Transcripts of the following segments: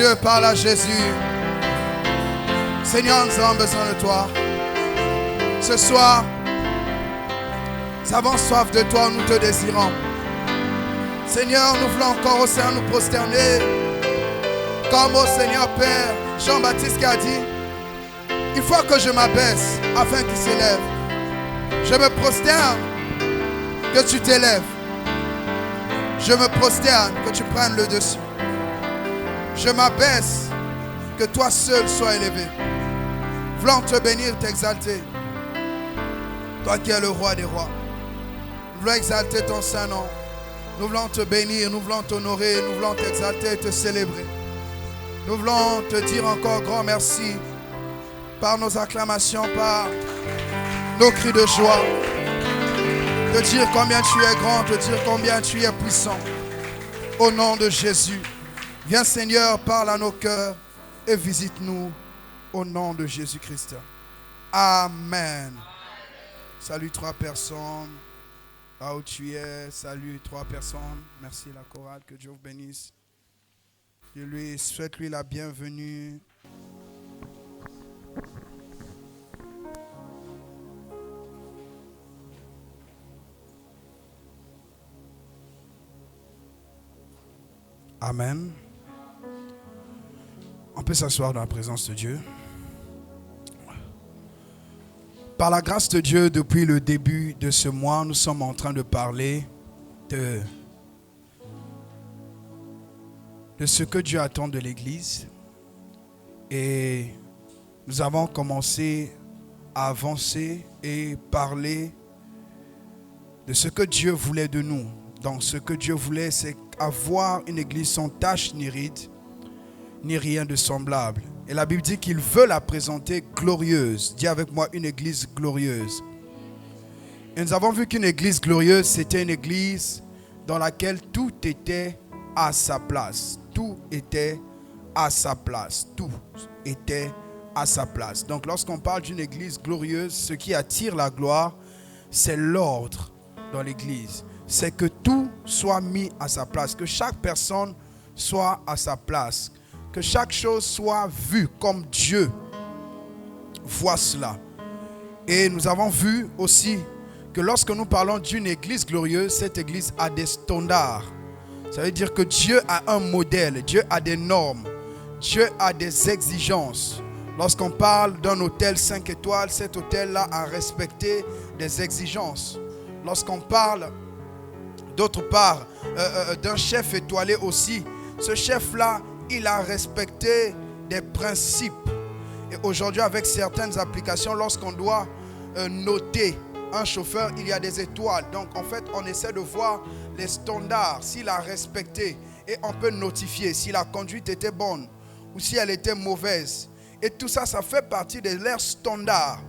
Dieu, parle à Jésus. Seigneur, nous avons besoin de toi. Ce soir, nous avons soif de toi, nous te désirons. Seigneur, nous voulons encore au Seigneur nous prosterner. Comme au Seigneur Père, Jean-Baptiste qui a dit, il faut que je m'abaisse afin qu'il s'élève. Je me prosterne, que tu t'élèves. Je me prosterne, que tu prennes le dessus. Je m'abaisse, que toi seul sois élevé. Voulons te bénir, t'exalter. Toi qui es le roi des rois. Nous voulons exalter ton saint nom. Nous voulons te bénir, nous voulons t'honorer, nous voulons t'exalter et te célébrer. Nous voulons te dire encore grand merci par nos acclamations, par nos cris de joie. Te dire combien tu es grand, te dire combien tu es puissant. Au nom de Jésus. Viens Seigneur, parle à nos cœurs et visite-nous au nom de Jésus-Christ. Amen. Salut 3 personnes. Là où tu es, salut 3 personnes. Merci la chorale, que Dieu vous bénisse. Je lui souhaite la bienvenue. Amen. On peut s'asseoir dans la présence de Dieu. Par la grâce de Dieu, depuis le début de ce mois, nous sommes en train de parler de ce que Dieu attend de l'Église. Et nous avons commencé à avancer et parler de ce que Dieu voulait de nous. Donc ce que Dieu voulait, c'est avoir une Église sans tache ni ride, ni rien de semblable. Et la Bible dit qu'il veut la présenter glorieuse. Dis avec moi, une Église glorieuse. Et nous avons vu qu'une Église glorieuse, c'était une Église dans laquelle tout était à sa place. Tout était à sa place. Tout était à sa place. Donc lorsqu'on parle d'une Église glorieuse, ce qui attire la gloire, c'est l'ordre dans l'Église. C'est que tout soit mis à sa place. Que chaque personne soit à sa place. Que chaque chose soit vue comme Dieu voit cela. Et nous avons vu aussi que lorsque nous parlons d'une église glorieuse, cette église a des standards. Ça veut dire que Dieu a un modèle, Dieu a des normes, Dieu a des exigences. Lorsqu'on parle d'un hôtel 5 étoiles, cet hôtel-là a respecté des exigences. Lorsqu'on parle d'autre part d'un chef étoilé aussi, ce chef-là, il a respecté des principes. Et aujourd'hui, avec certaines applications, lorsqu'on doit noter un chauffeur, il y a des étoiles. Donc, en fait, on essaie de voir les standards, s'il a respecté. Et on peut notifier si la conduite était bonne ou si elle était mauvaise. Et tout ça, ça fait partie de leurs standards.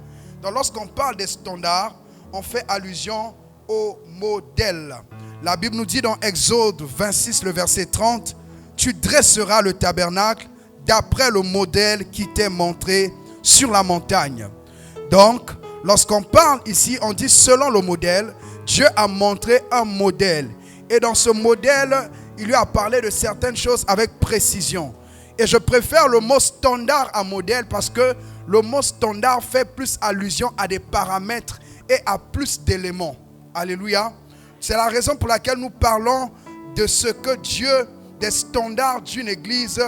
Donc, lorsqu'on parle des standards, on fait allusion au modèle. La Bible nous dit dans Exode 26, le verset 30, « Tu dresseras le tabernacle d'après le modèle qui t'est montré sur la montagne. » Donc, lorsqu'on parle ici, on dit selon le modèle, Dieu a montré un modèle. Et dans ce modèle, il lui a parlé de certaines choses avec précision. Et je préfère le mot standard à modèle parce que le mot standard fait plus allusion à des paramètres et à plus d'éléments. Alléluia. C'est la raison pour laquelle nous parlons de ce que Dieu, des standards d'une église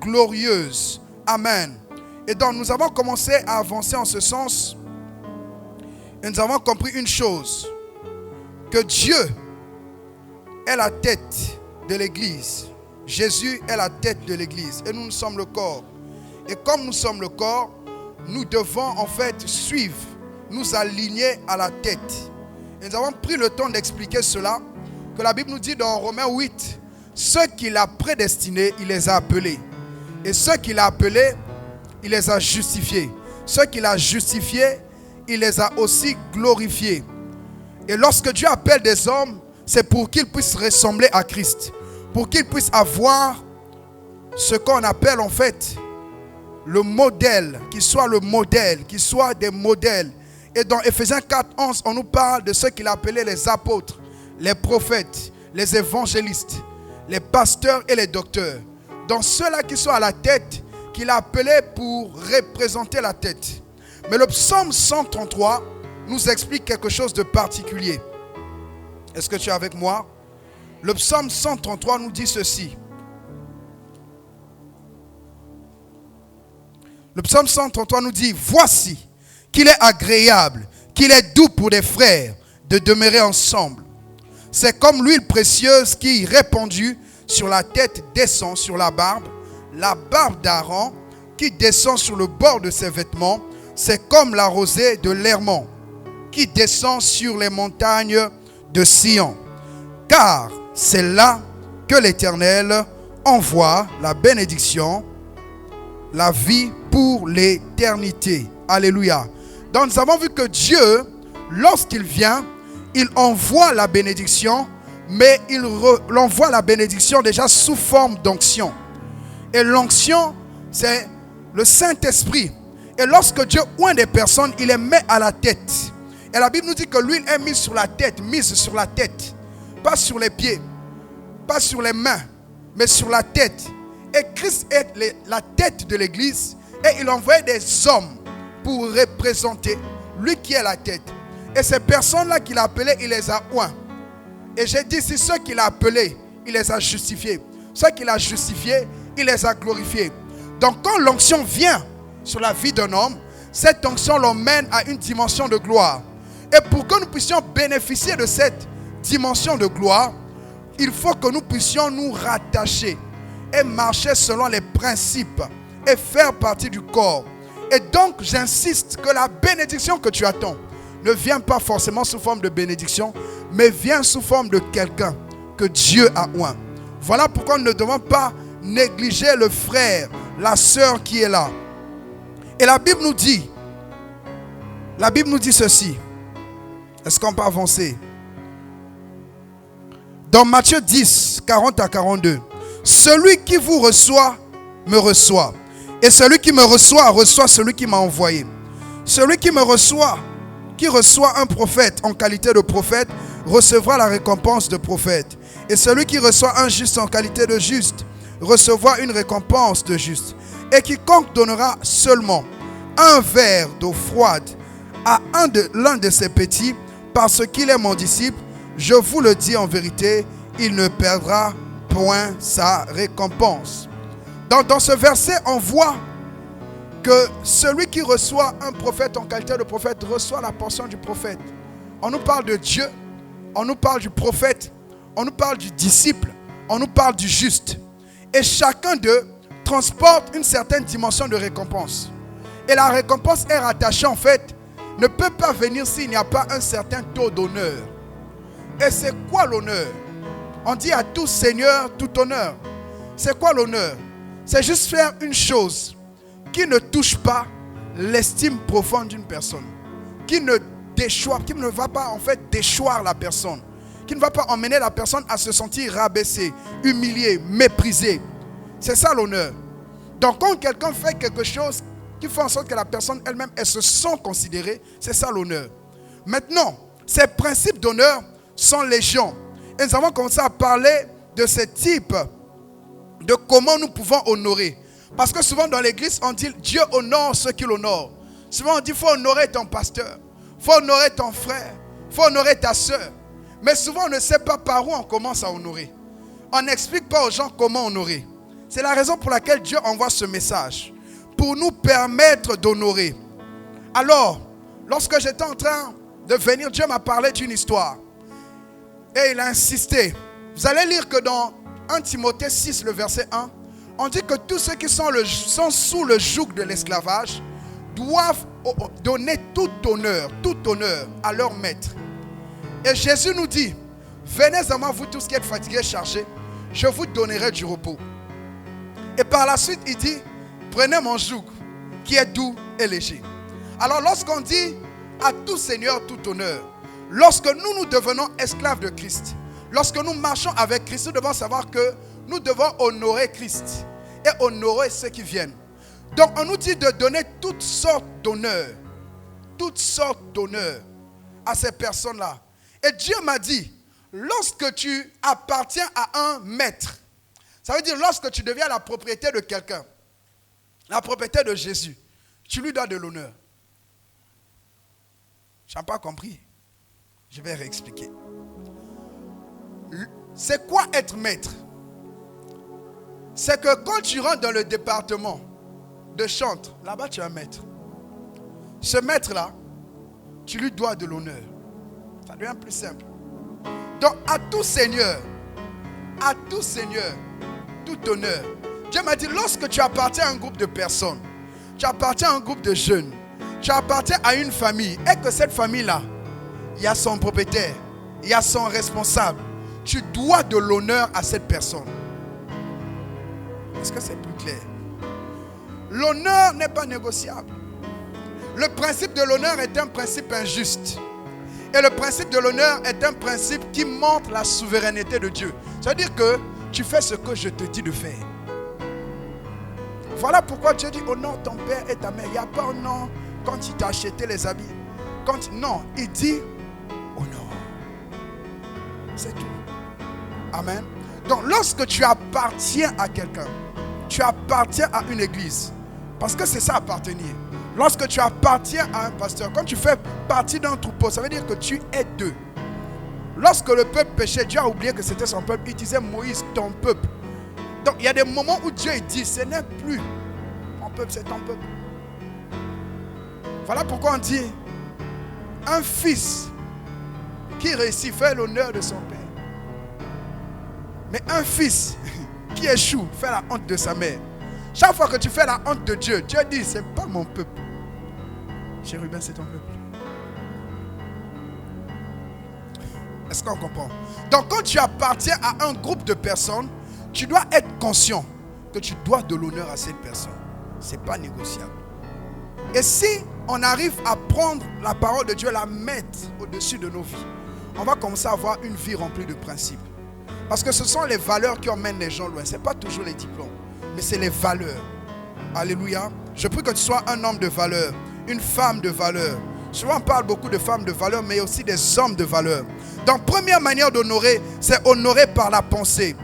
glorieuse. Amen. Et donc nous avons commencé à avancer en ce sens. Et nous avons compris une chose. Que Dieu est la tête de l'église. Jésus est la tête de l'église. Et nous sommes le corps. Et comme nous sommes le corps, nous devons en fait suivre, nous aligner à la tête. Et nous avons pris le temps d'expliquer cela. Que la Bible nous dit dans Romains 8, ceux qu'il a prédestinés, il les a appelés. Et ceux qu'il a appelés, il les a justifiés. Ceux qu'il a justifiés, il les a aussi glorifiés. Et lorsque Dieu appelle des hommes, c'est pour qu'ils puissent ressembler à Christ. Pour qu'ils puissent avoir ce qu'on appelle en fait le modèle, qui soit le modèle, qui soit des modèles. Et dans Ephésiens 4, 11, on nous parle de ceux qu'il a appelés les apôtres, les prophètes, les évangélistes, les pasteurs et les docteurs. dans ceux-là qui sont à la tête, qu'il a appelés pour représenter la tête. Mais le psaume 133 nous explique quelque chose de particulier. Est-ce que tu es avec moi? Le psaume 133 nous dit ceci. Le psaume 133 nous dit: voici qu'il est agréable, qu'il est doux pour des frères de demeurer ensemble. C'est comme l'huile précieuse qui, répandue sur la tête, descend sur la barbe d'Aaron qui descend sur le bord de ses vêtements. C'est comme la rosée de l'Hermon qui descend sur les montagnes de Sion. Car c'est là que l'Éternel envoie la bénédiction, la vie pour l'éternité. Alléluia. Donc nous avons vu que Dieu, lorsqu'il vient, il envoie la bénédiction, mais il envoie la bénédiction déjà sous forme d'onction. Et l'onction, c'est le Saint-Esprit. Et lorsque Dieu oint des personnes, il les met à la tête. Et la Bible nous dit que l'huile est mise sur la tête, pas sur les pieds, pas sur les mains, mais sur la tête. Et Christ est la tête de l'Église, et il envoie des hommes pour représenter lui qui est la tête. Et ces personnes-là qu'il a appelées, il les a oints. Et j'ai dit, si ceux qu'il a appelés, il les a justifiés. Ceux qu'il a justifiés, il les a glorifiés. Donc quand l'onction vient sur la vie d'un homme, cette onction l'emmène à une dimension de gloire. Et pour que nous puissions bénéficier de cette dimension de gloire, il faut que nous puissions nous rattacher et marcher selon les principes et faire partie du corps. Et donc j'insiste que la bénédiction que tu attends ne vient pas forcément sous forme de bénédiction, mais vient sous forme de quelqu'un que Dieu a oint. Voilà pourquoi nous ne devons pas négliger le frère, la sœur qui est là. Et la Bible nous dit ceci. Est-ce qu'on peut avancer? Dans Matthieu 10, 40 à 42. Celui qui vous reçoit, me reçoit. Et celui qui me reçoit, reçoit celui qui m'a envoyé. Celui qui me reçoit, qui reçoit un prophète en qualité de prophète, recevra la récompense de prophète. Et celui qui reçoit un juste en qualité de juste, recevra une récompense de juste. Et quiconque donnera seulement un verre d'eau froide à l'un de ses petits, parce qu'il est mon disciple, je vous le dis en vérité, il ne perdra point sa récompense. Dans ce verset, on voit que celui qui reçoit un prophète en qualité de prophète reçoit la portion du prophète. On nous parle de Dieu, on nous parle du prophète, on nous parle du disciple, on nous parle du juste. Et chacun d'eux transporte une certaine dimension de récompense. Et la récompense est rattachée en fait, ne peut pas venir s'il n'y a pas un certain taux d'honneur. Et c'est quoi l'honneur? On dit à tout seigneur, tout honneur. C'est quoi l'honneur? C'est juste faire une chose qui ne touche pas l'estime profonde d'une personne, qui ne va pas en fait déchoir la personne, qui ne va pas emmener la personne à se sentir rabaissée, humiliée, méprisée. C'est ça l'honneur. Donc quand quelqu'un fait quelque chose qui fait en sorte que la personne elle-même elle se sent considérée, c'est ça l'honneur. Maintenant, ces principes d'honneur sont légion. Et nous avons commencé à parler de ce type de comment nous pouvons honorer. Parce que souvent dans l'église, on dit Dieu honore ceux qu'il honore. Souvent on dit il faut honorer ton pasteur, il faut honorer ton frère, il faut honorer ta soeur. Mais souvent on ne sait pas par où on commence à honorer. On n'explique pas aux gens comment honorer. C'est la raison pour laquelle Dieu envoie ce message. Pour nous permettre d'honorer. Alors, lorsque j'étais en train de venir, Dieu m'a parlé d'une histoire. Et il a insisté. Vous allez lire que dans 1 Timothée 6, le verset 1, on dit que tous ceux qui sont sous le joug de l'esclavage doivent donner tout honneur à leur maître. Et Jésus nous dit, venez à moi vous tous qui êtes fatigués, chargés, je vous donnerai du repos. Et par la suite, il dit, prenez mon joug qui est doux et léger. Alors lorsqu'on dit à tout Seigneur, tout honneur, lorsque nous devenons esclaves de Christ, lorsque nous marchons avec Christ, nous devons savoir que nous devons honorer Christ et honorer ceux qui viennent. Donc on nous dit de donner toutes sortes d'honneur à ces personnes-là. Et Dieu m'a dit, lorsque tu appartiens à un maître, Ça veut dire lorsque tu deviens la propriété de quelqu'un, la propriété de Jésus, tu lui dois de l'honneur. Je n'ai pas compris. Je vais réexpliquer. C'est quoi être maître? C'est que quand tu rentres dans le département de chantre, là-bas tu es un maître. Ce maître-là, tu lui dois de l'honneur. Ça devient plus simple. Donc à tout seigneur, tout honneur. Dieu m'a dit, lorsque tu appartiens à un groupe de personnes, tu appartiens à un groupe de jeunes, tu appartiens à une famille, et que cette famille-là, il y a son propriétaire, il y a son responsable, tu dois de l'honneur à cette personne. Est-ce que c'est plus clair? L'honneur n'est pas négociable. Le principe de l'honneur est un principe injuste. Et le principe de l'honneur est un principe qui montre la souveraineté de Dieu. Ça veut dire que tu fais ce que je te dis de faire. Voilà pourquoi Dieu dit honore ton père et ta mère. Il n'y a pas un nom quand il t'a acheté les habits. Non, il dit honore. C'est tout. Amen. Donc lorsque tu appartiens à quelqu'un, tu appartiens à une église. Parce que c'est ça appartenir. Lorsque tu appartiens à un pasteur, quand tu fais partie d'un troupeau, ça veut dire que tu es d'eux. Lorsque le peuple péchait, Dieu a oublié que c'était son peuple. Il disait Moïse, ton peuple. Donc il y a des moments où Dieu dit, ce n'est plus mon peuple, c'est ton peuple. Voilà pourquoi on dit, un fils qui réussit fait l'honneur de son père. Mais un fils qui échoue fait la honte de sa mère. Chaque fois que tu fais la honte de Dieu, Dieu dit, ce n'est pas mon peuple. Chérubin, c'est ton peuple. Est-ce qu'on comprend? Donc quand tu appartiens à un groupe de personnes, tu dois être conscient que tu dois de l'honneur à cette personne. Ce n'est pas négociable. Et si on arrive à prendre la parole de Dieu, la mettre au-dessus de nos vies, on va commencer à avoir une vie remplie de principes. Parce que ce sont les valeurs qui emmènent les gens loin. Ce n'est pas toujours les diplômes, mais c'est les valeurs. Alléluia. Je prie que tu sois un homme de valeur, une femme de valeur. Souvent on parle beaucoup de femmes de valeur, mais aussi des hommes de valeur. Donc première manière d'honorer, c'est honorer par la pensée.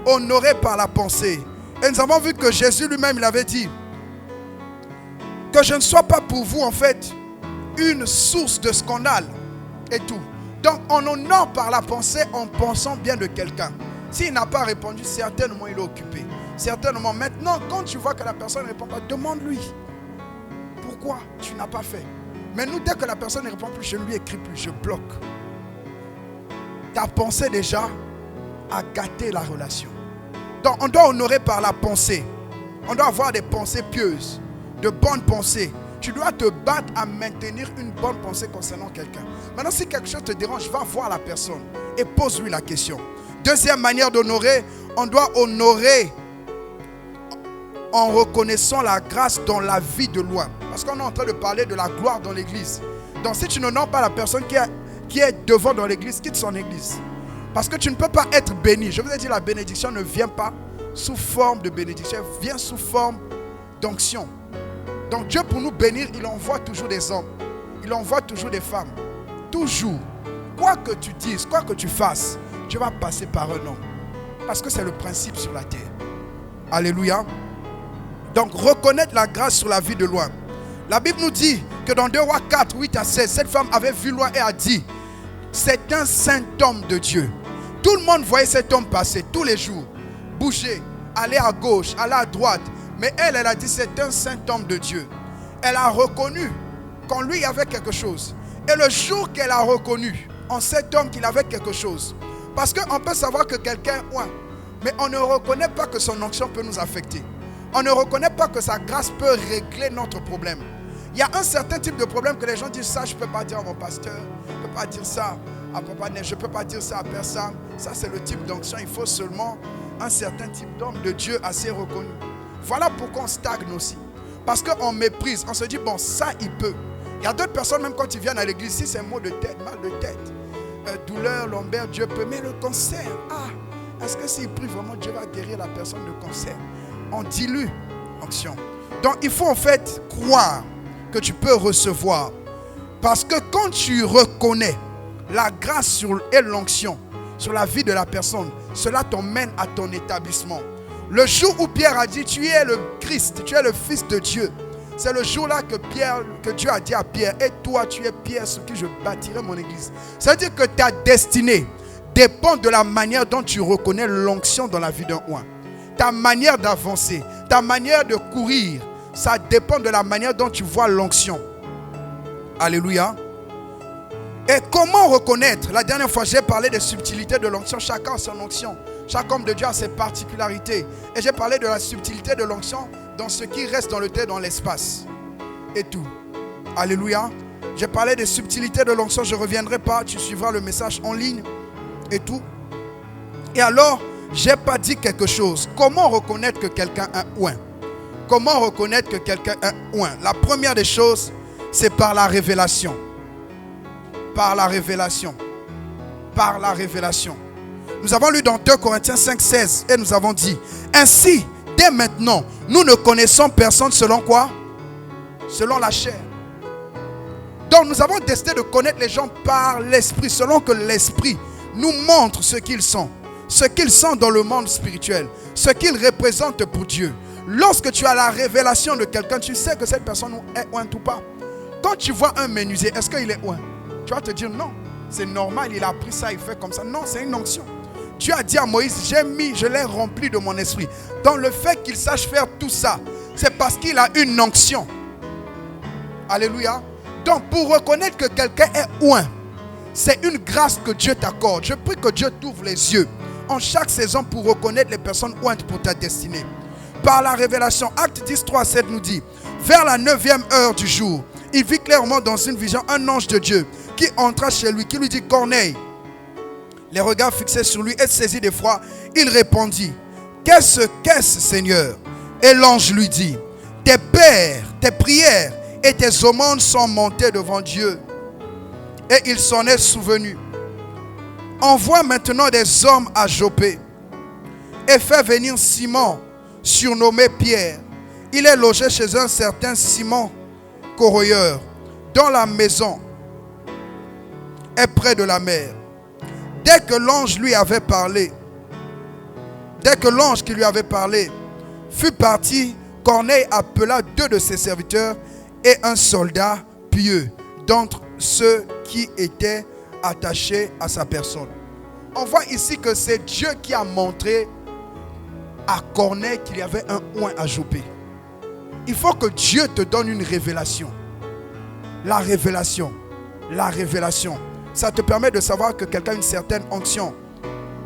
Honorer par la pensée. Et nous avons vu que Jésus lui-même, il avait dit que je ne sois pas pour vous en fait une source de scandale et tout. Donc on honore par la pensée en pensant bien de quelqu'un. S'il n'a pas répondu, certainement il est occupé. Certainement maintenant, quand tu vois que la personne ne répond pas, demande-lui pourquoi tu n'as pas fait. Mais nous, dès que la personne ne répond plus, je ne lui écris plus, je bloque. Ta pensée déjà a gâté la relation. Donc on doit honorer par la pensée. On doit avoir des pensées pieuses, de bonnes pensées. Tu dois te battre à maintenir une bonne pensée concernant quelqu'un. Maintenant, si quelque chose te dérange, va voir la personne et pose-lui la question. Deuxième manière d'honorer, on doit honorer en reconnaissant la grâce dans la vie de loin. Parce qu'on est en train de parler de la gloire dans l'église. Donc si tu n'honores pas la personne qui est devant dans l'église, quitte son église. Parce que tu ne peux pas être béni. Je vous ai dit, la bénédiction ne vient pas sous forme de bénédiction, elle vient sous forme d'onction. Donc Dieu, pour nous bénir, il envoie toujours des hommes. Il envoie toujours des femmes. Toujours. Quoi que tu dises, quoi que tu fasses, Dieu va passer par un homme. Parce que c'est le principe sur la terre. Alléluia. Donc reconnaître la grâce sur la vie de loin. La Bible nous dit que dans 2 Rois 4, 8 à 16, cette femme avait vu loin et a dit, c'est un saint homme de Dieu. Tout le monde voyait cet homme passer tous les jours, bouger, aller à gauche, aller à droite. Mais elle a dit, c'est un saint homme de Dieu. Elle a reconnu qu'en lui il y avait quelque chose. Et le jour qu'elle a reconnu en cet homme qu'il avait quelque chose, parce qu'on peut savoir que quelqu'un est loin, mais on ne reconnaît pas que son onction peut nous affecter. On ne reconnaît pas que sa grâce peut régler notre problème. Il y a un certain type de problème que les gens disent, ça je ne peux pas dire à mon pasteur, je ne peux pas dire ça à Papa Né, je ne peux pas dire ça à personne. Ça c'est le type d'onction, il faut seulement un certain type d'homme de Dieu assez reconnu. Voilà pourquoi on stagne aussi. Parce qu'on méprise, on se dit, bon ça il peut. Il y a d'autres personnes, même quand ils viennent à l'église, si c'est maux de tête, mal de tête, douleur, lombaire, Dieu peut. Mais le cancer, est-ce que s'il prie vraiment, Dieu va guérir la personne de cancer? On dilue l'onction. Donc il faut en fait croire que tu peux recevoir. Parce que quand tu reconnais la grâce et l'onction sur la vie de la personne, cela t'emmène à ton établissement. Le jour où Pierre a dit, tu es le Christ, tu es le Fils de Dieu, c'est le jour-là que Dieu a dit à Pierre, et toi tu es Pierre sur qui je bâtirai mon église. Ça veut dire que ta destinée dépend de la manière dont tu reconnais l'onction dans la vie d'un oint. Ta manière d'avancer, ta manière de courir, ça dépend de la manière dont tu vois l'onction. Alléluia. Et comment reconnaître? La dernière fois, j'ai parlé des subtilités de l'onction. Chacun a son onction. Chaque homme de Dieu a ses particularités. Et j'ai parlé de la subtilité de l'onction dans ce qui reste dans le temps, dans l'espace. Et tout. Alléluia. J'ai parlé des subtilités de l'onction. Je ne reviendrai pas. Tu suivras le message en ligne. Et tout. Et alors, je n'ai pas dit quelque chose. Comment reconnaître que quelqu'un a un oint? Comment reconnaître que quelqu'un a un oint? La première des choses, c'est par la révélation. Par la révélation. Par la révélation. Nous avons lu dans 2 Corinthiens 5, 16 et nous avons dit, ainsi, dès maintenant, nous ne connaissons personne selon quoi? Selon la chair. Donc nous avons décidé de connaître les gens par l'esprit, selon que l'esprit nous montre ce qu'ils sont. Ce qu'ils sont dans le monde spirituel. Ce qu'ils représentent pour Dieu. Lorsque tu as la révélation de quelqu'un, tu sais que cette personne est oint ou pas. Quand tu vois un menuisier, est-ce qu'il est oint? Tu vas te dire non, c'est normal, il a pris ça, il fait comme ça. Non, c'est une onction. Dieu a dit à Moïse, je l'ai rempli de mon esprit. Donc le fait qu'il sache faire tout ça, c'est parce qu'il a une onction. Alléluia. Donc pour reconnaître que quelqu'un est oint, c'est une grâce que Dieu t'accorde. Je prie que Dieu t'ouvre les yeux en chaque saison pour reconnaître les personnes ointes pour ta destinée. Par la révélation, Acte 10, 3, 7 nous dit, vers la 9e heure du jour, il vit clairement dans une vision un ange de Dieu qui entra chez lui, qui lui dit, Corneille. Les regards fixés sur lui et saisi d'effroi, il répondit, qu'est-ce, Seigneur? Et l'ange lui dit, tes prières et tes aumônes sont montées devant Dieu. Et il s'en est souvenu. Envoie maintenant des hommes à Joppé et fais venir Simon, surnommé Pierre. Il est logé chez un certain Simon corroyeur, dont la maison est près de la mer. Dès que l'ange qui lui avait parlé fut parti, Corneille appela 2 de ses serviteurs et un soldat pieux d'entre ceux qui étaient attachés à sa personne. On voit ici que c'est Dieu qui a montré à Corneille qu'il y avait un oint à Joppé. Il faut que Dieu te donne une révélation. La révélation. La révélation. Ça te permet de savoir que quelqu'un a une certaine onction.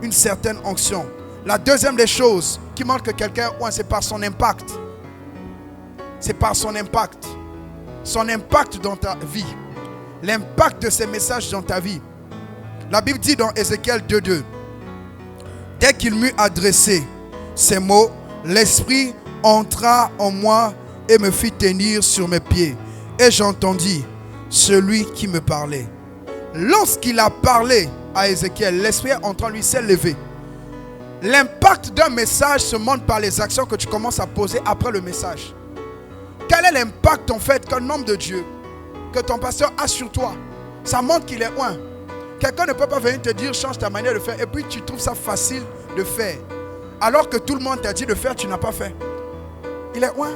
Une certaine onction. La deuxième des choses qui montre que quelqu'un est oint, c'est par son impact. C'est par son impact. Son impact dans ta vie. L'impact de ces messages dans ta vie. La Bible dit dans Ézéchiel 2:2, dès qu'il m'eut adressé ces mots, l'Esprit entra en moi et me fit tenir sur mes pieds. Et j'entendis celui qui me parlait. Lorsqu'il a parlé à Ézéchiel, l'Esprit entrant en lui s'est levé. L'impact d'un message se montre par les actions que tu commences à poser après le message. Quel est l'impact en fait qu'un homme de Dieu, que ton pasteur a sur toi? Ça montre qu'il est oint. Quelqu'un ne peut pas venir te dire change ta manière de faire et puis tu trouves ça facile de faire. Alors que tout le monde t'a dit de faire, tu n'as pas fait. Il est oint.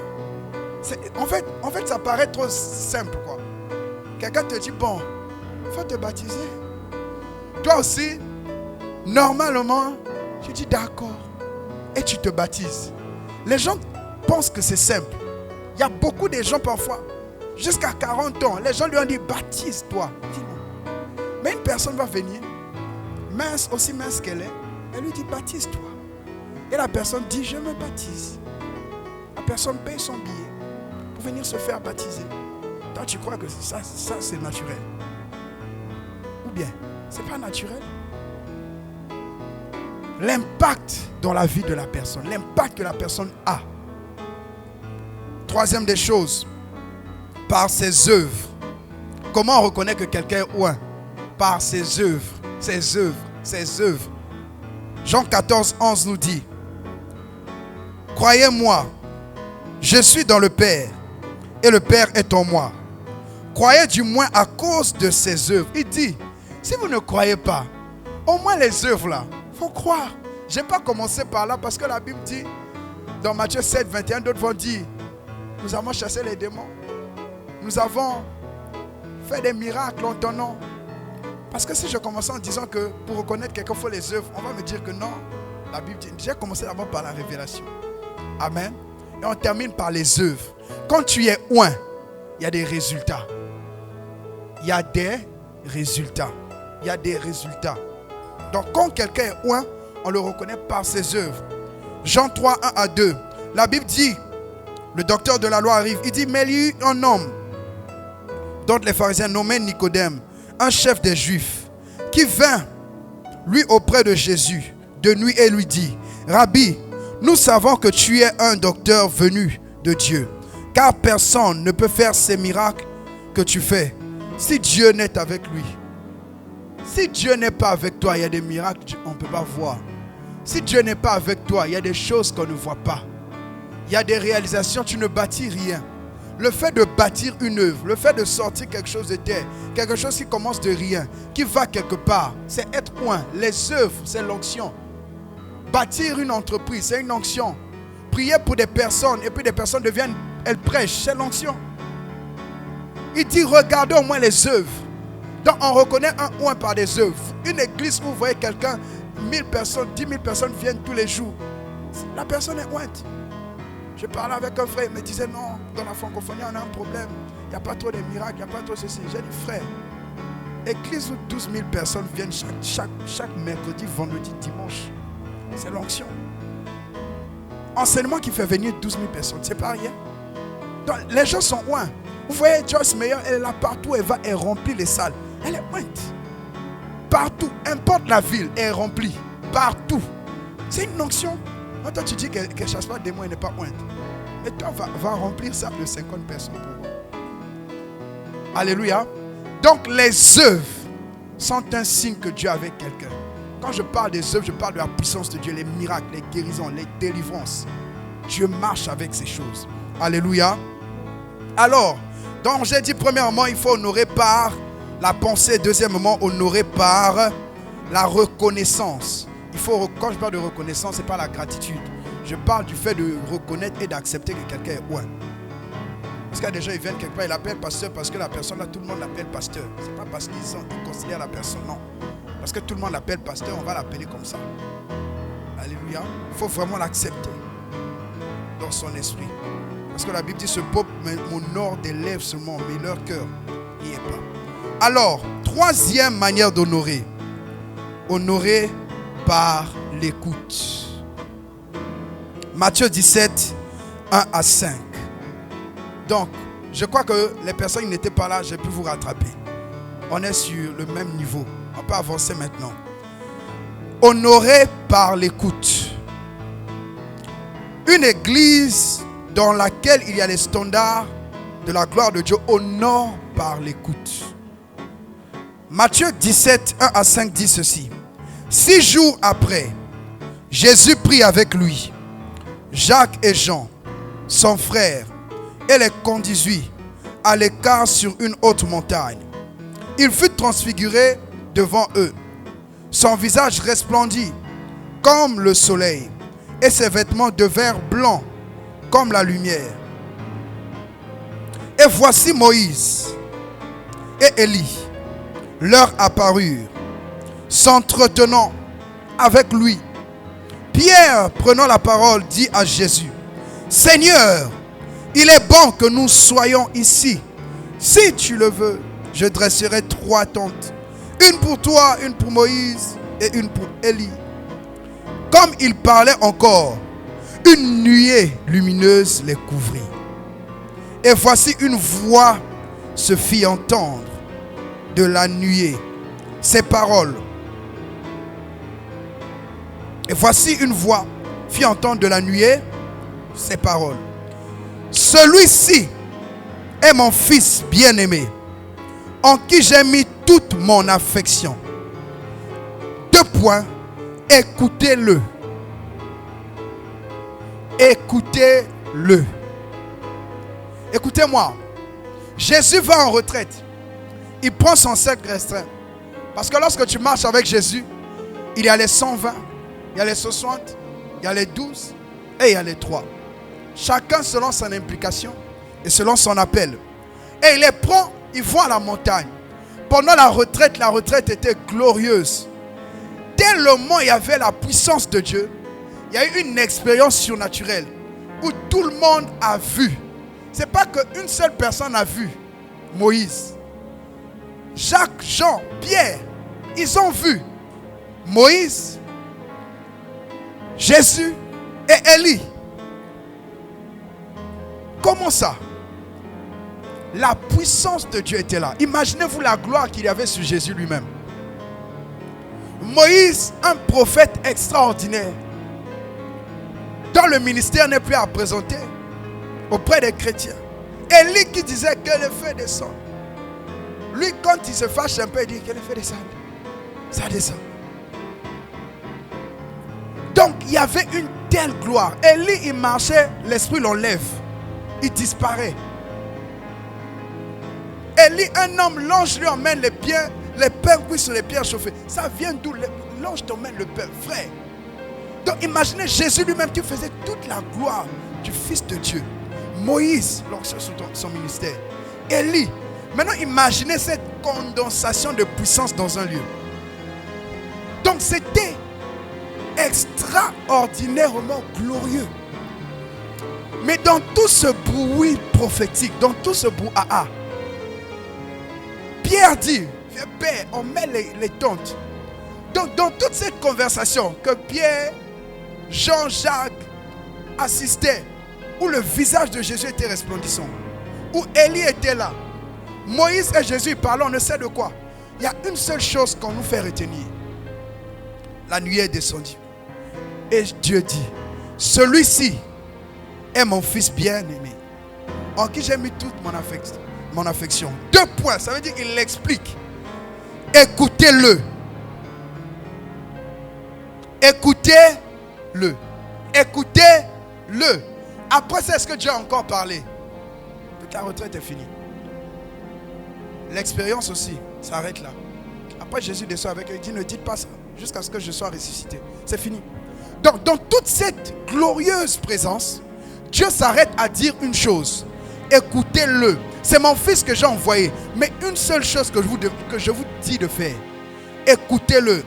En fait, ça paraît trop simple, quoi. Quelqu'un te dit, bon, il faut te baptiser. Toi aussi, normalement, tu dis d'accord. Et tu te baptises. Les gens pensent que c'est simple. Il y a beaucoup de gens parfois, jusqu'à 40 ans, les gens lui ont dit, baptise-toi. Mais une personne va venir, mince, aussi mince qu'elle est, elle lui dit, baptise-toi. Et la personne dit, je me baptise. La personne paye son billet pour venir se faire baptiser. Toi, tu crois que ça c'est naturel? Ou bien, c'est pas naturel? L'impact dans la vie de la personne, l'impact que la personne a. Troisième des choses, par ses œuvres. Comment on reconnaît que quelqu'un est oint? Par ses œuvres, ses œuvres, ses œuvres. Jean 14, 11 nous dit, croyez-moi, je suis dans le Père et le Père est en moi. Croyez du moins à cause de ses œuvres. Il dit, si vous ne croyez pas, Au moins les œuvres là, il faut croire. Je n'ai pas commencé par là parce que la Bible dit, dans Matthieu 7, 21, d'autres vont dire, nous avons chassé les démons. Nous avons fait des miracles en ton nom. Parce que si je commence en disant que pour reconnaître quelqu'un, il faut les œuvres, on va me dire que non. La Bible dit, j'ai commencé d'abord par la révélation. Amen. Et on termine par les œuvres. Quand tu es oint, il y a des résultats. Il y a des résultats. Il y a des résultats. Donc quand quelqu'un est oint, on le reconnaît par ses œuvres. Jean 3, 1 à 2. La Bible dit, le docteur de la loi arrive, il dit, mais il y a eu un homme, dont les pharisiens nommaient Nicodème, un chef des Juifs, qui vint, lui, auprès de Jésus, de nuit et lui dit, Rabbi, nous savons que tu es un docteur venu de Dieu, car personne ne peut faire ces miracles que tu fais, si Dieu n'est avec lui. Si Dieu n'est pas avec toi, il y a des miracles qu'on ne peut pas voir. Si Dieu n'est pas avec toi, il y a des choses qu'on ne voit pas. Il y a des réalisations, tu ne bâtis rien. Le fait de bâtir une œuvre, le fait de sortir quelque chose de terre, quelque chose qui commence de rien, qui va quelque part, c'est être oint. Les œuvres, c'est l'onction. Bâtir une entreprise, c'est une onction. Prier pour des personnes et puis des personnes deviennent, elles prêchent, c'est l'onction. Il dit, regardez au moins les œuvres. Donc on reconnaît un oint par des œuvres. Une église où vous voyez quelqu'un, 1000 personnes, 10 000 personnes viennent tous les jours. La personne est ointe. Je parlais avec un frère, il me disait non, dans la francophonie on a un problème. Il n'y a pas trop de miracles, il n'y a pas trop ceci. J'ai dit frère, église où 12 000 personnes viennent chaque mercredi, vendredi, dimanche. C'est l'onction. Enseignement qui fait venir 12 000 personnes, c'est pas rien. Donc les gens sont oints. Vous voyez Joyce Meyer, elle est là partout, elle remplit les salles. Elle est ointe. Partout, importe la ville, elle est remplie. Partout. C'est une onction. Quand toi tu dis qu'elle ne chasse pas des démons, elle n'est pas ointe. Mais toi, va remplir ça de 50 personnes pour voir. Alléluia. Donc les œuvres sont un signe que Dieu est avec quelqu'un. Quand je parle des œuvres, je parle de la puissance de Dieu, les miracles, les guérisons, les délivrances. Dieu marche avec ces choses. Alléluia. Alors, donc j'ai dit premièrement, il faut honorer par la pensée. Deuxièmement, honorer par la reconnaissance. Quand je parle de reconnaissance, ce n'est pas la gratitude. Je parle du fait de reconnaître et d'accepter que quelqu'un est oint. Parce qu'il y a des gens, ils viennent quelque part, ils l'appellent pasteur parce que la personne là, tout le monde l'appelle pasteur. Ce n'est pas parce qu'ils considèrent la personne, non. Parce que tout le monde l'appelle pasteur, on va l'appeler comme ça. Alléluia. Il faut vraiment l'accepter dans son esprit. Parce que la Bible dit, ce peuple m'honore des lèvres seulement, mais leur cœur n'y est pas. Alors, troisième manière d'honorer. Honorer par l'écoute. Matthieu 17, 1 à 5. Donc, je crois que les personnes qui n'étaient pas là, j'ai pu vous rattraper. On est sur le même niveau. On peut avancer maintenant. Honorer par l'écoute. Une église dans laquelle il y a les standards de la gloire de Dieu honore par l'écoute. Matthieu 17, 1 à 5 dit ceci. 6 jours après, Jésus prit avec lui Jacques et Jean, son frère, et les conduisit à l'écart sur une haute montagne. Il fut transfiguré devant eux. Son visage resplendit comme le soleil, et ses vêtements devinrent blancs comme la lumière. Et voici Moïse et Élie leur apparurent, s'entretenant avec lui. Pierre, prenant la parole, dit à Jésus, Seigneur, il est bon que nous soyons ici. Si tu le veux, je dresserai 3 tentes. Une pour toi, une pour Moïse et une pour Élie. Comme il parlait encore, une nuée lumineuse les couvrit. Et voici une voix se fit entendre de la nuée. Ces paroles. Et voici une voix fit entendre de la nuée ces paroles. Celui-ci est mon fils bien-aimé, en qui j'ai mis toute mon affection. 2 points. Écoutez-le. Écoutez-le. Écoutez-moi. Jésus va en retraite. Il prend son cercle restreint. Parce que lorsque tu marches avec Jésus, Il y a les 120, il y a les 60, il y a les 12 et il y a les 3. Chacun selon son implication et selon son appel. Et il les prend, ils vont à la montagne. Pendant la retraite était glorieuse. Tellement il y avait la puissance de Dieu, il y a eu une expérience surnaturelle où tout le monde a vu. Ce n'est pas qu'une seule personne a vu Moïse. Jacques, Jean, Pierre, ils ont vu Moïse, Jésus et Élie. Comment ça? La puissance de Dieu était là. Imaginez-vous la gloire qu'il y avait sur Jésus lui-même. Moïse, un prophète extraordinaire, dont le ministère n'est plus à présenter auprès des chrétiens. Élie qui disait que le feu descend. Lui, quand il se fâche un peu, il dit que le feu descend. Ça descend. Donc, il y avait une telle gloire. Élie, il marchait, l'esprit l'enlève. Il disparaît. Élie, un homme, l'ange lui emmène les pains cuits sur les pierres chauffées. Ça vient d'où? L'ange t'emmène le pain, frère. Donc imaginez Jésus lui-même qui faisait toute la gloire du Fils de Dieu. Moïse, lorsque son ministère. Élie. Maintenant imaginez cette condensation de puissance dans un lieu. Donc c'était extraordinairement glorieux. Mais dans tout ce bruit prophétique, dans tout ce brouhaha, Pierre dit, Père, on met les tentes. Donc dans toute cette conversation que Pierre, Jean-Jacques assistaient, où le visage de Jésus était resplendissant, où Élie était là, Moïse et Jésus parlaient, on ne sait de quoi. Il y a une seule chose qu'on nous fait retenir. La nuée est descendue. Et Dieu dit, celui-ci est mon fils bien-aimé, en qui j'ai mis toute mon affection. 2 points, ça veut dire qu'il l'explique. Écoutez-le. Écoutez-le. Écoutez-le. Après, c'est ce que Dieu a encore parlé. Toute la retraite est finie. L'expérience aussi s'arrête là. Après, Jésus descend avec eux. Il dit, ne dites pas ça jusqu'à ce que je sois ressuscité. C'est fini. Donc, dans toute cette glorieuse présence, Dieu s'arrête à dire une chose. Écoutez-le. C'est mon fils que j'ai envoyé. Mais une seule chose que je vous dis de faire. Écoutez-le.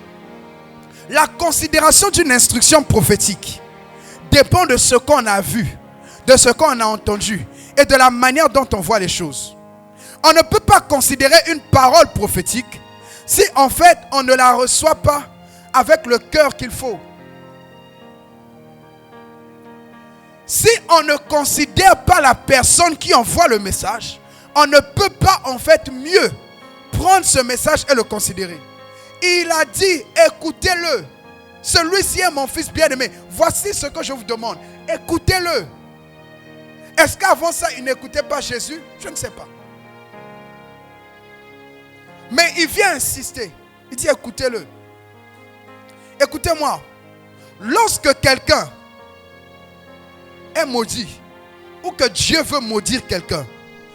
La considération d'une instruction prophétique dépend de ce qu'on a vu, de ce qu'on a entendu et de la manière dont on voit les choses. On ne peut pas considérer une parole prophétique si en fait on ne la reçoit pas avec le cœur qu'il faut. Si on ne considère pas la personne qui envoie le message, on ne peut pas en fait mieux prendre ce message et le considérer. Il a dit, écoutez-le. Celui-ci est mon fils bien-aimé. Voici ce que je vous demande. Écoutez-le. Est-ce qu'avant ça, il n'écoutait pas Jésus? Je ne sais pas. Mais il vient insister. Il dit, écoutez-le. Écoutez-moi. Lorsque quelqu'un est maudit, ou que Dieu veut maudire quelqu'un,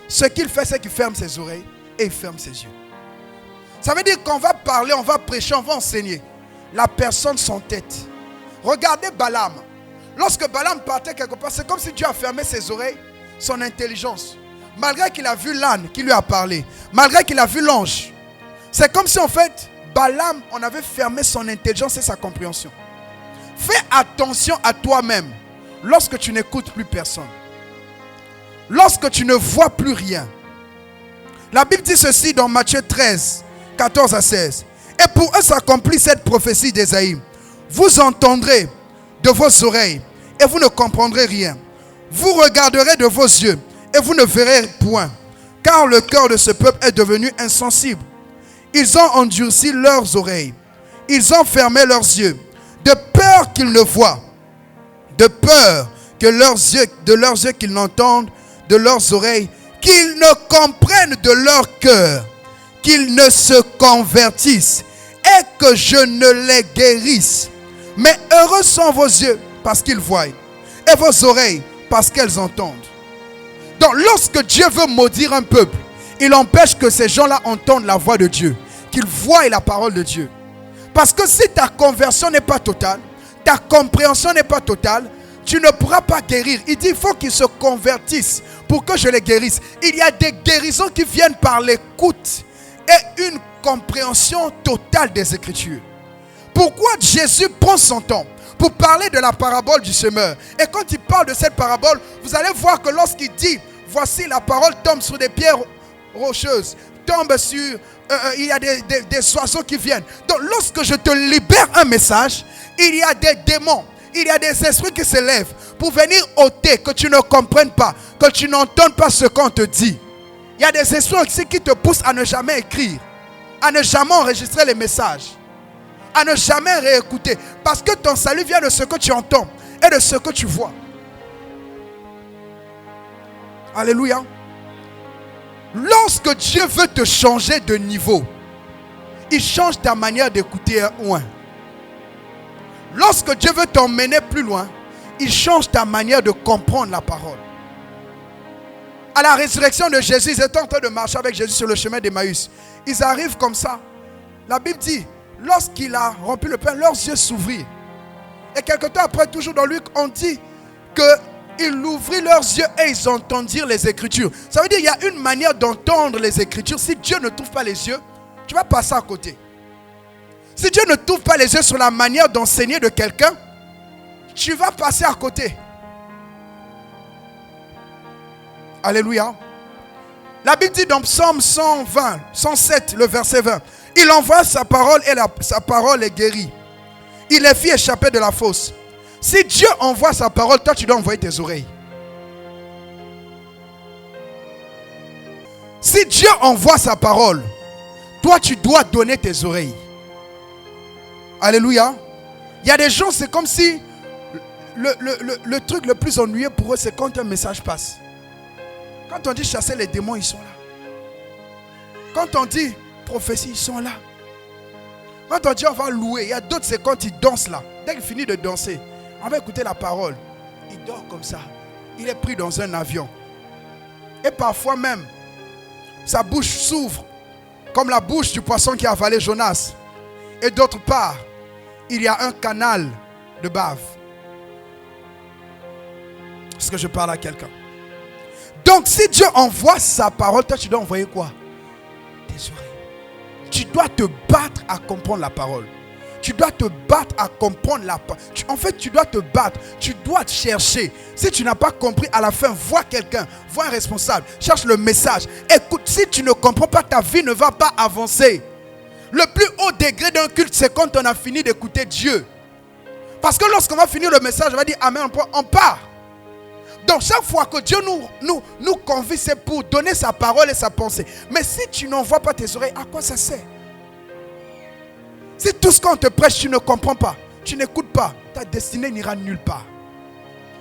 ce qu'il fait, c'est qu'il ferme ses oreilles et il ferme ses yeux. Ça veut dire qu'on va parler, on va prêcher, on va enseigner. La personne s'entête. Regardez Balaam. Lorsque Balaam partait quelque part, c'est comme si Dieu a fermé ses oreilles, son intelligence. Malgré qu'il a vu l'âne qui lui a parlé, malgré qu'il a vu l'ange, c'est comme si en fait, Balaam, on avait fermé son intelligence et sa compréhension. Fais attention à toi-même lorsque tu n'écoutes plus personne. Lorsque tu ne vois plus rien. La Bible dit ceci dans Matthieu 13, 14 à 16. Et pour eux s'accomplit cette prophétie d'Ésaïe. Vous entendrez de vos oreilles et vous ne comprendrez rien. Vous regarderez de vos yeux et vous ne verrez point. Car le cœur de ce peuple est devenu insensible. Ils ont endurci leurs oreilles. Ils ont fermé leurs yeux. De peur qu'ils ne voient. De peur que de leurs yeux qu'ils n'entendent. De leurs oreilles. Qu'ils ne comprennent de leur cœur. Qu'ils ne se convertissent et que je ne les guérisse. Mais heureux sont vos yeux parce qu'ils voient et vos oreilles parce qu'elles entendent. Donc lorsque Dieu veut maudire un peuple, il empêche que ces gens-là entendent la voix de Dieu, qu'ils voient la parole de Dieu. Parce que si ta conversion n'est pas totale, ta compréhension n'est pas totale, tu ne pourras pas guérir. Il dit, il faut qu'ils se convertissent pour que je les guérisse. Il y a des guérisons qui viennent par l'écoute et une compréhension totale des Écritures. Pourquoi Jésus prend son temps pour parler de la parabole du semeur? Et quand il parle de cette parabole, vous allez voir que lorsqu'il dit, voici la parole tombe sur des pierres rocheuses, tombe sur, il y a des oiseaux qui viennent. Donc lorsque je te libère un message, il y a des démons, il y a des esprits qui se lèvent pour venir ôter, que tu ne comprennes pas, que tu n'entendes pas ce qu'on te dit. Il y a des esprits aussi qui te poussent à ne jamais écrire, à ne jamais enregistrer les messages, à ne jamais réécouter. Parce que ton salut vient de ce que tu entends et de ce que tu vois. Alléluia. Lorsque Dieu veut te changer de niveau, il change ta manière d'écouter un oin. Lorsque Dieu veut t'emmener plus loin, il change ta manière de comprendre la parole. À la résurrection de Jésus, ils étaient en train de marcher avec Jésus sur le chemin d'Emmaüs. Ils arrivent comme ça. La Bible dit, lorsqu'il a rempli le pain, leurs yeux s'ouvrirent. Et quelque temps après, toujours dans Luc, on dit qu'il ouvrit leurs yeux et ils entendirent les Écritures. Ça veut dire qu'il y a une manière d'entendre les Écritures. Si Dieu ne t'ouvre pas les yeux, tu vas passer à côté. Si Dieu ne t'ouvre pas les yeux sur la manière d'enseigner de quelqu'un, tu vas passer à côté. Alléluia. La Bible dit dans Psaume 107, le verset 20, il envoie sa parole et sa parole est guérie. Il les fit échapper de la fosse. Si Dieu envoie sa parole, toi tu dois envoyer tes oreilles. Si Dieu envoie sa parole, toi tu dois donner tes oreilles. Alléluia. Il y a des gens, c'est comme si le truc le plus ennuyeux pour eux, c'est quand un message passe. Quand on dit chasser les démons, ils sont là. Quand on dit prophétie, ils sont là. Quand on dit on va louer, il y a d'autres, c'est quand ils dansent là. Dès qu'il finit de danser, on va écouter la parole. Il dort comme ça. Il est pris dans un avion. Et parfois même, sa bouche s'ouvre comme la bouche du poisson qui a avalé Jonas. Et d'autre part, il y a un canal de bave. Est-ce que je parle à quelqu'un? Donc si Dieu envoie sa parole, toi tu dois envoyer quoi? Tes oreilles. Tu dois te battre à comprendre la parole. Tu dois te battre à comprendre la parole. En fait, tu dois te battre. Tu dois te chercher. Si tu n'as pas compris, à la fin, vois quelqu'un, vois un responsable, cherche le message. Écoute, si tu ne comprends pas, ta vie ne va pas avancer. Le plus haut degré d'un culte, c'est quand on a fini d'écouter Dieu. Parce que lorsqu'on va finir le message, on va dire Amen, on part. Donc chaque fois que Dieu nous convie, c'est pour donner sa parole et sa pensée. Mais si tu n'envoies pas tes oreilles, à quoi ça sert? Si tout ce qu'on te prêche, tu ne comprends pas, tu n'écoutes pas, ta destinée n'ira nulle part.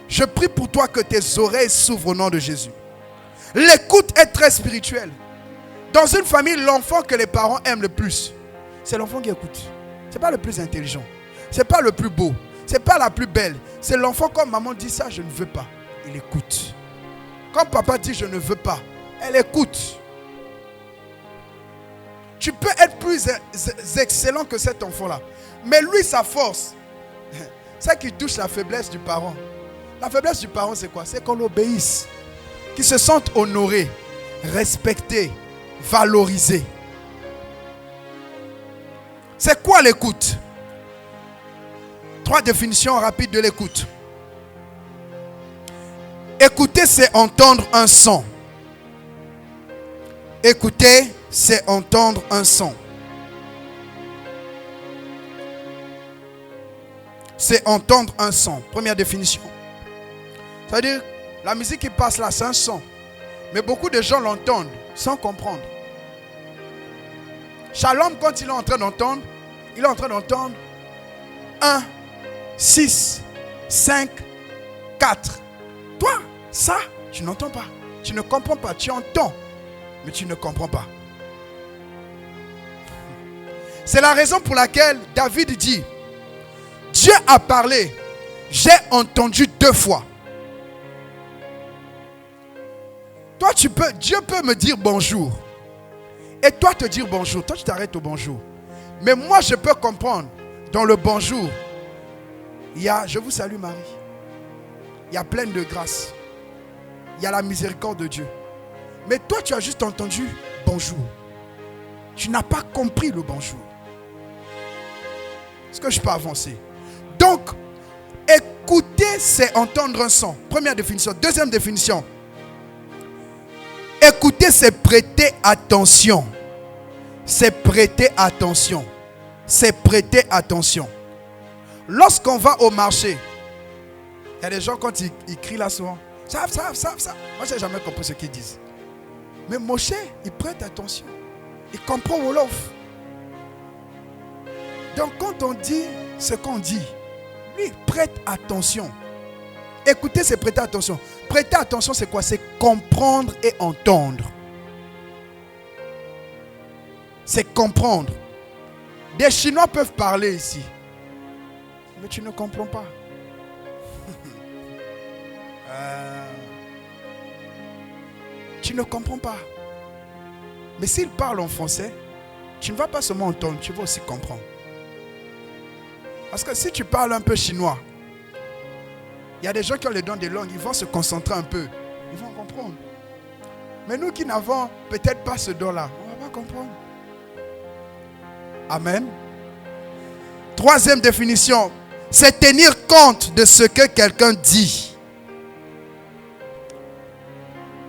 Je prie pour toi que tes oreilles s'ouvrent au nom de Jésus. L'écoute est très spirituelle. Dans une famille, l'enfant que les parents aiment le plus, c'est l'enfant qui écoute. Ce n'est pas le plus intelligent. Ce n'est pas le plus beau. Ce n'est pas la plus belle. C'est l'enfant quand maman dit ça, je ne veux pas. Il écoute. Quand papa dit je ne veux pas, elle écoute. Tu peux être plus excellent que cet enfant-là. Mais lui, sa force, c'est qu'il touche la faiblesse du parent. La faiblesse du parent, c'est quoi? C'est qu'on l'obéisse. Qu'il se sente honoré, respecté, valorisé. C'est quoi l'écoute? 3 définitions rapides de l'écoute. Écouter, c'est entendre un son. Écouter, c'est entendre un son. C'est entendre un son. Première définition. Ça veut dire, la musique qui passe là, c'est un son. Mais beaucoup de gens l'entendent sans comprendre. Shalom, quand il est en train d'entendre, 1, 6, 5, 4. Toi, ça, tu n'entends pas. Tu ne comprends pas. Tu entends, mais tu ne comprends pas. C'est la raison pour laquelle David dit, Dieu a parlé, j'ai entendu 2 fois. Toi, Dieu peut me dire bonjour. Et toi te dire bonjour. Toi, tu t'arrêtes au bonjour. Mais moi, je peux comprendre. Dans le bonjour, il y a « Je vous salue Marie ». Il y a pleine de grâce. Il y a la miséricorde de Dieu. Mais toi, tu as juste entendu « bonjour ». Tu n'as pas compris le bonjour. Est-ce que je peux avancer? Donc, écouter, c'est entendre un son. Première définition. Deuxième définition. Écouter, c'est prêter attention. C'est prêter attention. C'est prêter attention. Lorsqu'on va au marché, il y a des gens quand ils crient là souvent. Ça. Moi, je n'ai jamais compris ce qu'ils disent. Mais Moshe, il prête attention. Il comprend Wolof. Donc quand on dit ce qu'on dit, lui, il prête attention. Écouter, c'est prêter attention. Prêter attention, c'est quoi? C'est comprendre et entendre. C'est comprendre. Des Chinois peuvent parler ici. Mais tu ne comprends pas. Tu ne comprends pas. Mais s'ils parlent en français, tu ne vas pas seulement entendre, tu vas aussi comprendre. Parce que si tu parles un peu chinois, il y a des gens qui ont les dons des langues, ils vont se concentrer un peu. Ils vont comprendre. Mais nous qui n'avons peut-être pas ce don-là, on ne va pas comprendre. Amen. Troisième définition, c'est tenir compte de ce que quelqu'un dit.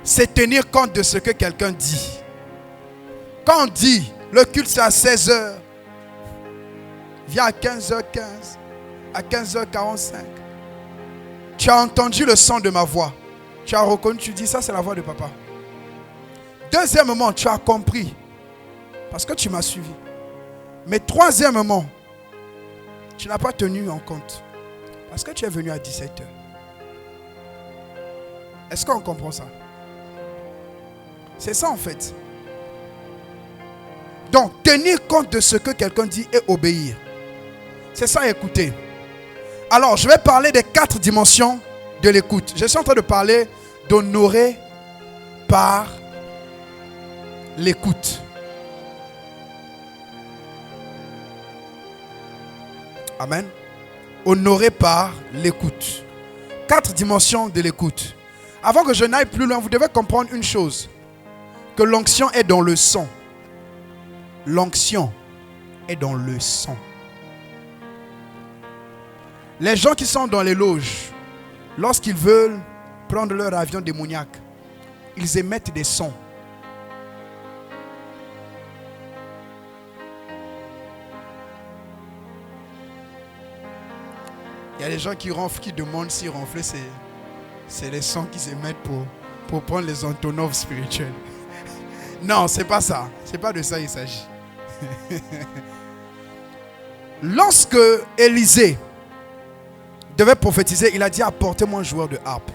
C'est tenir compte de ce que quelqu'un dit. Quand on dit, le culte c'est à 16h, viens à 15h15, à 15h45. Tu as entendu le son de ma voix. Tu as reconnu, tu dis, ça c'est la voix de papa. Deuxièmement, tu as compris. Parce que tu m'as suivi. Mais troisièmement, tu n'as pas tenu en compte. Parce que tu es venu à 17h. Est-ce qu'on comprend ça? C'est ça en fait. Donc, tenir compte de ce que quelqu'un dit et obéir. C'est ça, écouter. Alors, je vais parler des 4 dimensions de l'écoute. Je suis en train de parler d'honorer par l'écoute. Amen. Honorer par l'écoute. 4 dimensions de l'écoute. Avant que je n'aille plus loin, vous devez comprendre une chose. Que l'onction est dans le son. L'onction est dans le son. Les gens qui sont dans les loges, lorsqu'ils veulent prendre leur avion démoniaque, ils émettent des sons. Il y a des gens qui ronflent, qui demandent si ronfler, c'est les sons qu'ils émettent pour prendre les Antonov spirituels. Non, c'est pas ça. C'est pas de ça il s'agit. Lorsque Élisée devait prophétiser, il a dit apportez-moi un joueur de harpe.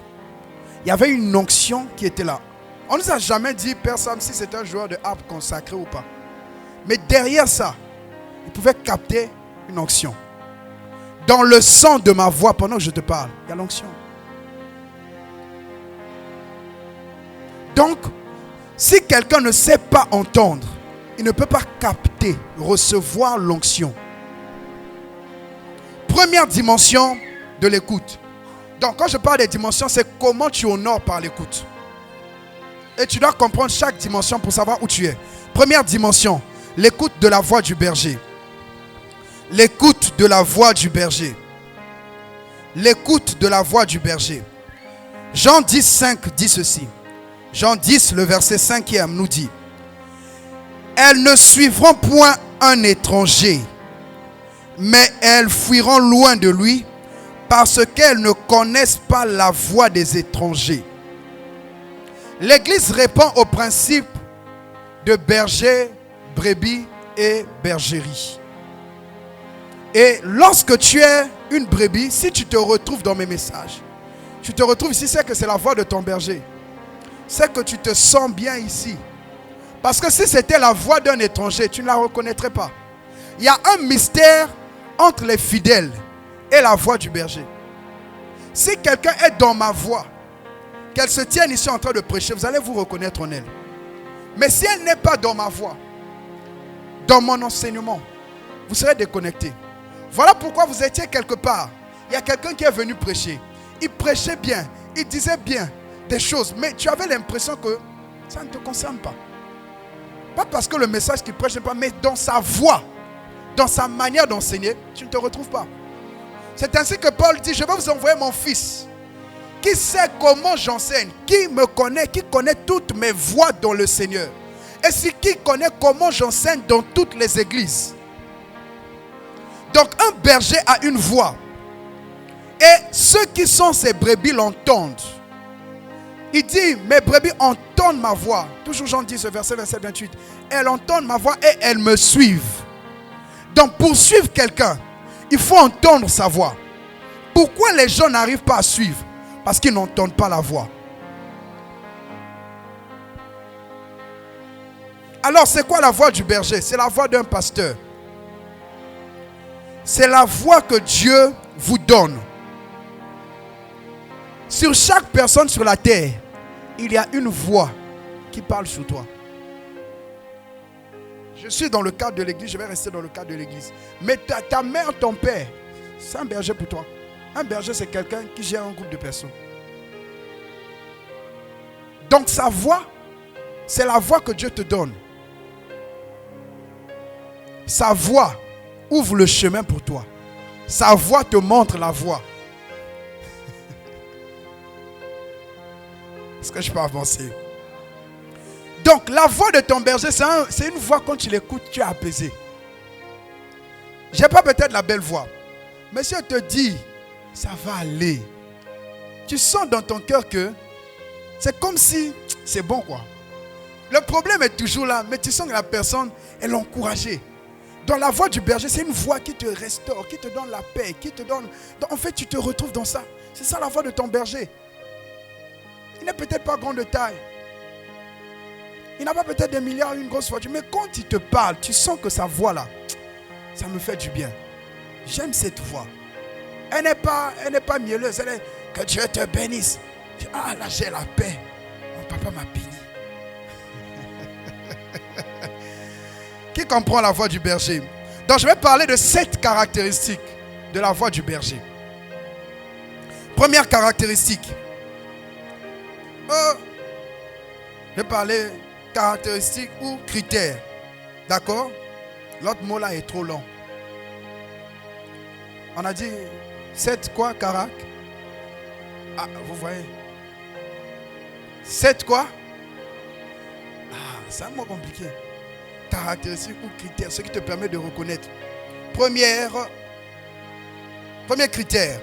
Il y avait une onction qui était là. On ne nous a jamais dit, Père Sam, si c'est un joueur de harpe consacré ou pas. Mais derrière ça, il pouvait capter une onction. Dans le son de ma voix, pendant que je te parle, il y a l'onction. Donc, si quelqu'un ne sait pas entendre, il ne peut pas capter, recevoir l'onction. Première dimension de l'écoute. Donc, quand je parle des dimensions, c'est comment tu honores par l'écoute. Et tu dois comprendre chaque dimension pour savoir où tu es. Première dimension, l'écoute de la voix du berger. L'écoute de la voix du berger. L'écoute de la voix du berger. Jean 10, 5 dit ceci. Jean 10, le verset 5e nous dit: elles ne suivront point un étranger, mais elles fuiront loin de lui, parce qu'elles ne connaissent pas la voix des étrangers. L'Église répond au principe de berger, brebis et bergerie. Et lorsque tu es une brebis, si tu te retrouves dans mes messages, tu te retrouves ici, c'est que c'est la voix de ton berger. C'est que tu te sens bien ici. Parce que si c'était la voix d'un étranger, tu ne la reconnaîtrais pas. Il y a un mystère entre les fidèles et la voix du berger. Si quelqu'un est dans ma voix, qu'elle se tienne ici en train de prêcher, vous allez vous reconnaître en elle. Mais si elle n'est pas dans ma voix, dans mon enseignement, vous serez déconnecté. Voilà pourquoi vous étiez quelque part. Il y a quelqu'un qui est venu prêcher. Il prêchait bien, il disait bien des choses, mais tu avais l'impression que ça ne te concerne pas. Pas parce que le message qu'il prêche n'est pas, mais dans sa voix, dans sa manière d'enseigner, tu ne te retrouves pas. C'est ainsi que Paul dit, je vais vous envoyer mon fils, qui sait comment j'enseigne, qui me connaît, qui connaît toutes mes voies dans le Seigneur. Et si qui connaît comment j'enseigne dans toutes les églises. Donc un berger a une voix. Et ceux qui sont ses brebis l'entendent. Il dit, mes brebis entendent ma voix. Toujours Jean 10, verset 27-28. Elles entendent ma voix et elles me suivent. Donc pour suivre quelqu'un, il faut entendre sa voix. Pourquoi les gens n'arrivent pas à suivre? Parce qu'ils n'entendent pas la voix. Alors c'est quoi la voix du berger? C'est la voix d'un pasteur. C'est la voix que Dieu vous donne. Sur chaque personne sur la terre, il y a une voix qui parle sur toi. Je suis dans le cadre de l'église, je vais rester dans le cadre de l'église. Mais ta mère, ton père, c'est un berger pour toi. Un berger, c'est quelqu'un qui gère un groupe de personnes. Donc sa voix, c'est la voix que Dieu te donne. Sa voix ouvre le chemin pour toi. Sa voix te montre la voie. Est-ce que je peux avancer? Donc la voix de ton berger, c'est une voix, quand tu l'écoutes, tu es apaisé. Je n'ai pas peut-être la belle voix, mais si elle te dit, ça va aller. Tu sens dans ton cœur que c'est comme si c'est bon quoi. Le problème est toujours là, mais tu sens que la personne, elle est encouragée. Dans la voix du berger, c'est une voix qui te restaure, qui te donne la paix, qui te donne... En fait, tu te retrouves dans ça. C'est ça la voix de ton berger. Il n'est peut-être pas grand de taille. Il n'a pas peut-être des milliards, une grosse voiture. Mais quand il te parle, tu sens que sa voix là, ça me fait du bien. J'aime cette voix. Elle n'est pas mielleuse. Elle est, que Dieu te bénisse. Ah là, j'ai la paix. Mon papa m'a béni. Qui comprend la voix du berger? Donc je vais parler de 7 caractéristiques de la voix du berger. Première caractéristique. Je vais parler caractéristiques ou critères. D'accord? L'autre mot là est trop long. On a dit 7 quoi, carac? Ah, vous voyez? 7 quoi? Ah, c'est un mot compliqué. Caractéristiques ou critères, ce qui te permet de reconnaître. Premier critère,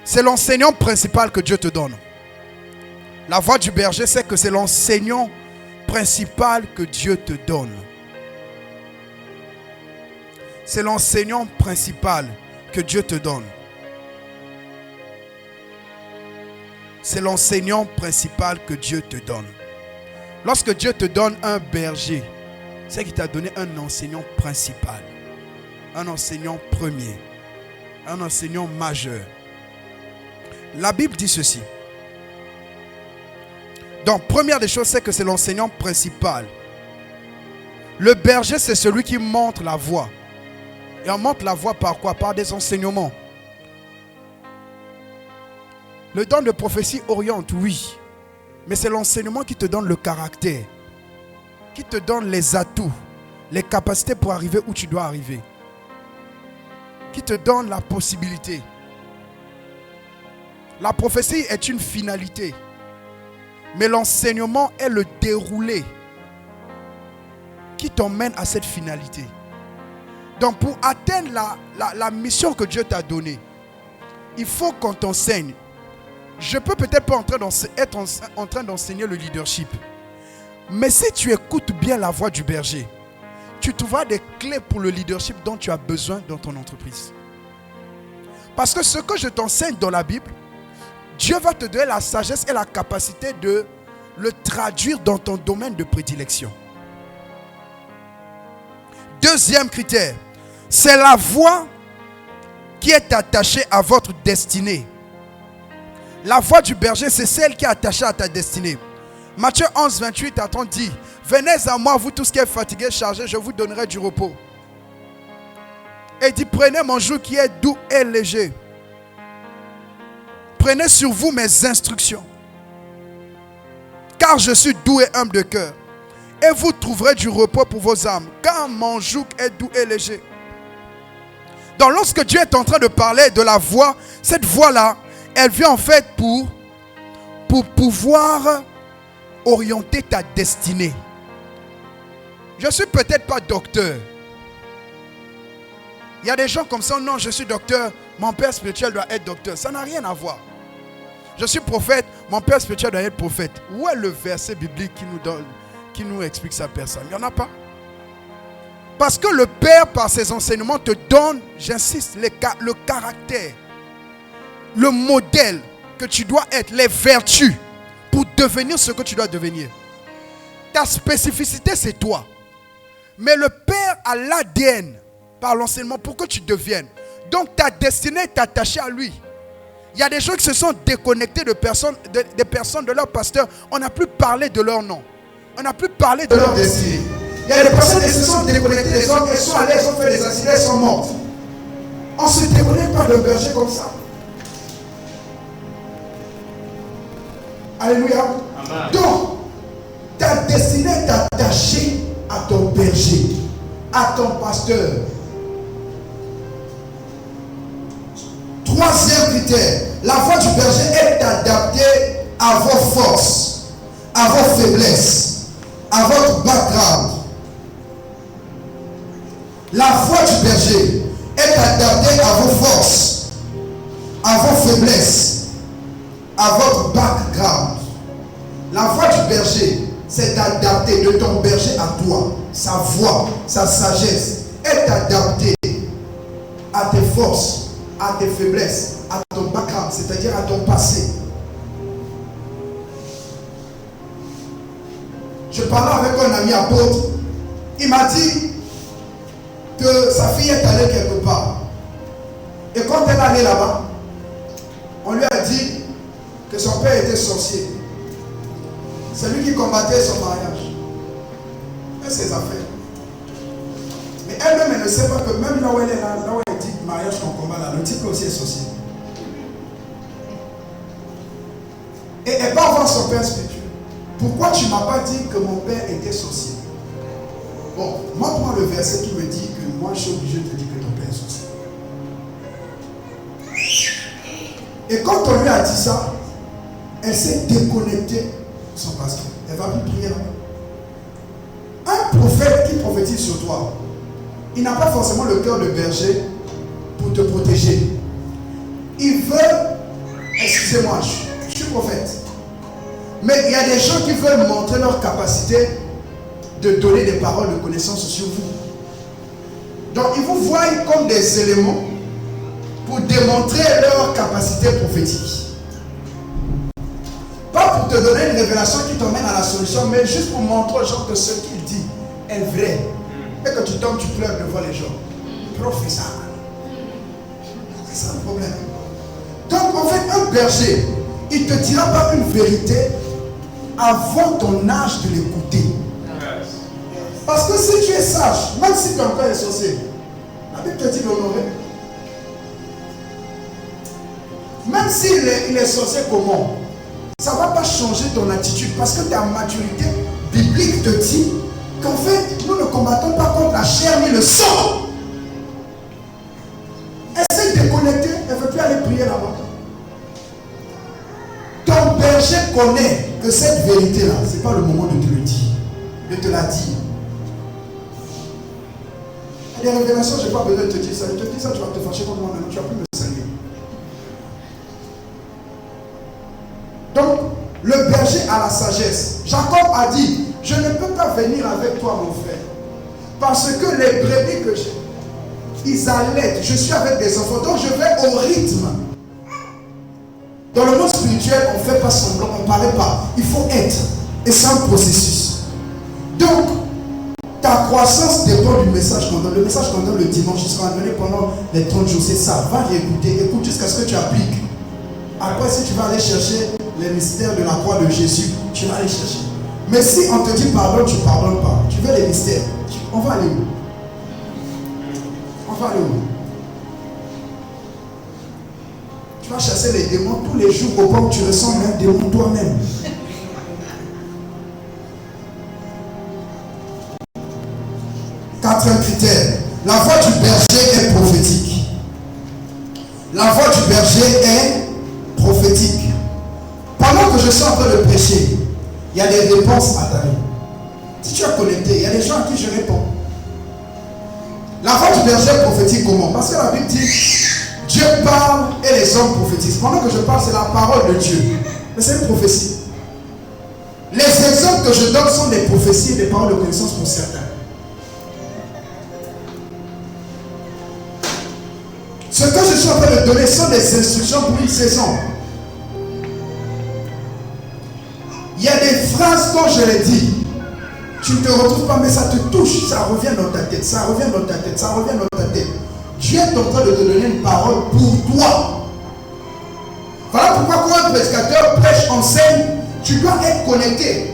c'est l'enseignant principal que Dieu te donne. La voix du berger, c'est que c'est l'enseignant principal que Dieu te donne. C'est l'enseignant principal que Dieu te donne. C'est l'enseignant principal que Dieu te donne. Lorsque Dieu te donne un berger, c'est qu'il t'a donné un enseignant principal, un enseignant premier, un enseignant majeur. La Bible dit ceci. Donc, première des choses, c'est que c'est l'enseignant principal. Le berger, c'est celui qui montre la voie. Et on montre la voie par quoi? Par des enseignements. Le don de prophétie oriente, oui. Mais c'est l'enseignement qui te donne le caractère, qui te donne les atouts, les capacités pour arriver où tu dois arriver, qui te donne la possibilité. La prophétie est une finalité, mais l'enseignement est le déroulé qui t'emmène à cette finalité. Donc pour atteindre la mission que Dieu t'a donnée, il faut qu'on t'enseigne. Je peux peut-être pas être en train d'enseigner le leadership, mais si tu écoutes bien la voix du berger, tu trouveras des clés pour le leadership dont tu as besoin dans ton entreprise. Parce que ce que je t'enseigne dans la Bible, Dieu va te donner la sagesse et la capacité de le traduire dans ton domaine de prédilection. Deuxième critère, c'est la voix qui est attachée à votre destinée. La voix du berger, c'est celle qui est attachée à ta destinée. Matthieu 11, 28 à 30 dit, venez à moi, vous tous qui êtes fatigués, chargés, je vous donnerai du repos. Et il dit, prenez mon joug qui est doux et léger. Prenez sur vous mes instructions. Car je suis doux et humble de cœur. Et vous trouverez du repos pour vos âmes. Car mon joug est doux et léger. Donc lorsque Dieu est en train de parler de la voix, cette voix-là, elle vient en fait pour pouvoir orienter ta destinée. Je ne suis peut-être pas docteur. Il y a des gens comme ça, non, je suis docteur, mon père spirituel doit être docteur. Ça n'a rien à voir. Je suis prophète, mon père spirituel doit être prophète. Où est le verset biblique qui nous explique ça, personne? Il n'y en a pas. Parce que le Père, par ses enseignements, te donne, j'insiste, le caractère, le modèle que tu dois être, les vertus pour devenir ce que tu dois devenir. Ta spécificité, c'est toi. Mais le Père a l'ADN par l'enseignement pour que tu deviennes. Donc ta destinée est attachée à lui. Il y a des gens qui se sont déconnectés des personnes de leur pasteur. On n'a plus parlé de leur nom. On n'a plus parlé de leur destinée. Il y a des personnes qui se sont déconnectées des hommes, elles sont allées, elles ont fait des accidents, elles sont mortes. On ne se déconnecte pas d'un berger comme ça. Alléluia. Amen. Donc, ta destinée est attachée à ton berger, à ton pasteur. Troisième critère, la voix du berger est adaptée à vos forces, à vos faiblesses, à votre background. La voix du berger est adaptée à vos forces, à vos faiblesses, à votre background. La voix du berger, c'est adapté de ton berger à toi. Sa voix, sa sagesse est adaptée à tes forces, à tes faiblesses, à ton background, c'est-à-dire à ton passé. Je parlais avec un ami apôtre, il m'a dit que sa fille est allée quelque part. Et quand elle est allée là-bas, on lui a dit que son père était sorcier. C'est lui qui combattait son mariage et ses affaires. Mais elle-même, elle ne sait pas que même là où elle est là, où elle dit mariage qu'on combat là, le type aussi est sorcier. Et elle va voir son père spirituel. Pourquoi tu ne m'as pas dit que mon père était sorcier? Bon, montre-moi le verset qui me dit que moi je suis obligé de te dire que ton père est sorcier. Et quand on lui a dit ça, elle s'est déconnectée de son pasteur. Elle va plus prier là-bas. Un prophète qui prophétise sur toi, il n'a pas forcément le cœur de berger pour te protéger. Il veut, excusez-moi, je suis prophète. Mais il y a des gens qui veulent montrer leur capacité de donner des paroles de connaissance sur vous. Donc ils vous voient comme des éléments pour démontrer leur capacité prophétique. Pas pour te donner une révélation qui t'emmène à la solution, mais juste pour montrer aux gens que ce qu'il dit est vrai. Et que tu tombes, tu pleures devant les gens. Professeur. C'est ça le problème. Donc en fait, un berger, il ne te dira pas une vérité avant ton âge de l'écouter. Parce que si tu es sage, même si ton père est sorcier, la Bible te dit d'honorer. Même s'il est sorcier comment, ça ne va pas changer ton attitude. Parce que ta maturité biblique te dit qu'en fait, nous ne combattons pas contre la chair ni le sang. Elle s'est déconnectée, elle ne veut plus aller prier là-bas. Ton berger connaît que cette vérité-là, ce n'est pas le moment de te le dire, de te la dire. Il y a des révélations, je n'ai pas besoin de te dire ça. Je te dis ça, tu vas te fâcher contre moi-même, tu ne vas plus me saluer. Donc, le berger a la sagesse. Jacob a dit, je ne peux pas venir avec toi, mon frère. Parce que les brebis que j'ai, ils allaitent. Je suis avec des enfants. Donc, je vais au rythme. Dans le monde spirituel, on ne fait pas semblant, on ne paraît pas. Il faut être. Et c'est un processus. Donc, ta croissance dépend du message qu'on donne. Le message qu'on donne le dimanche, il sera donné pendant les 30 jours. C'est ça. Va réécouter. Écoute jusqu'à ce que tu appliques. Après, si tu vas aller chercher les mystères de la croix de Jésus, tu vas aller chercher. Mais si on te dit pardonne, tu ne pardonnes pas. Tu veux les mystères. On va aller où? On va aller où? vas chasser les démons tous les jours au point où tu ressembles à un démon toi-même. Quatrième critère, la voix du berger est prophétique. La voix du berger est prophétique. Pendant que je suis en train de prêcher, il y a des réponses à ta vie. Si tu es connecté, il y a des gens à qui je réponds. La voix du berger est prophétique comment? Parce que la Bible dit Dieu parle et les hommes prophétisent. Pendant que je parle, c'est la parole de Dieu. Mais c'est une prophétie. Les exemples que je donne sont des prophéties et des paroles de connaissance pour certains. Ce que je suis en train de donner sont des instructions pour une saison. Il y a des phrases dont je l'ai dit. Tu ne te retrouves pas, mais ça te touche. Ça revient dans ta tête. Ça revient dans ta tête. Ça revient dans ta tête. Dieu est en train de te donner une parole pour toi. Voilà pourquoi quand un prédicateur prêche, enseigne, tu dois être connecté.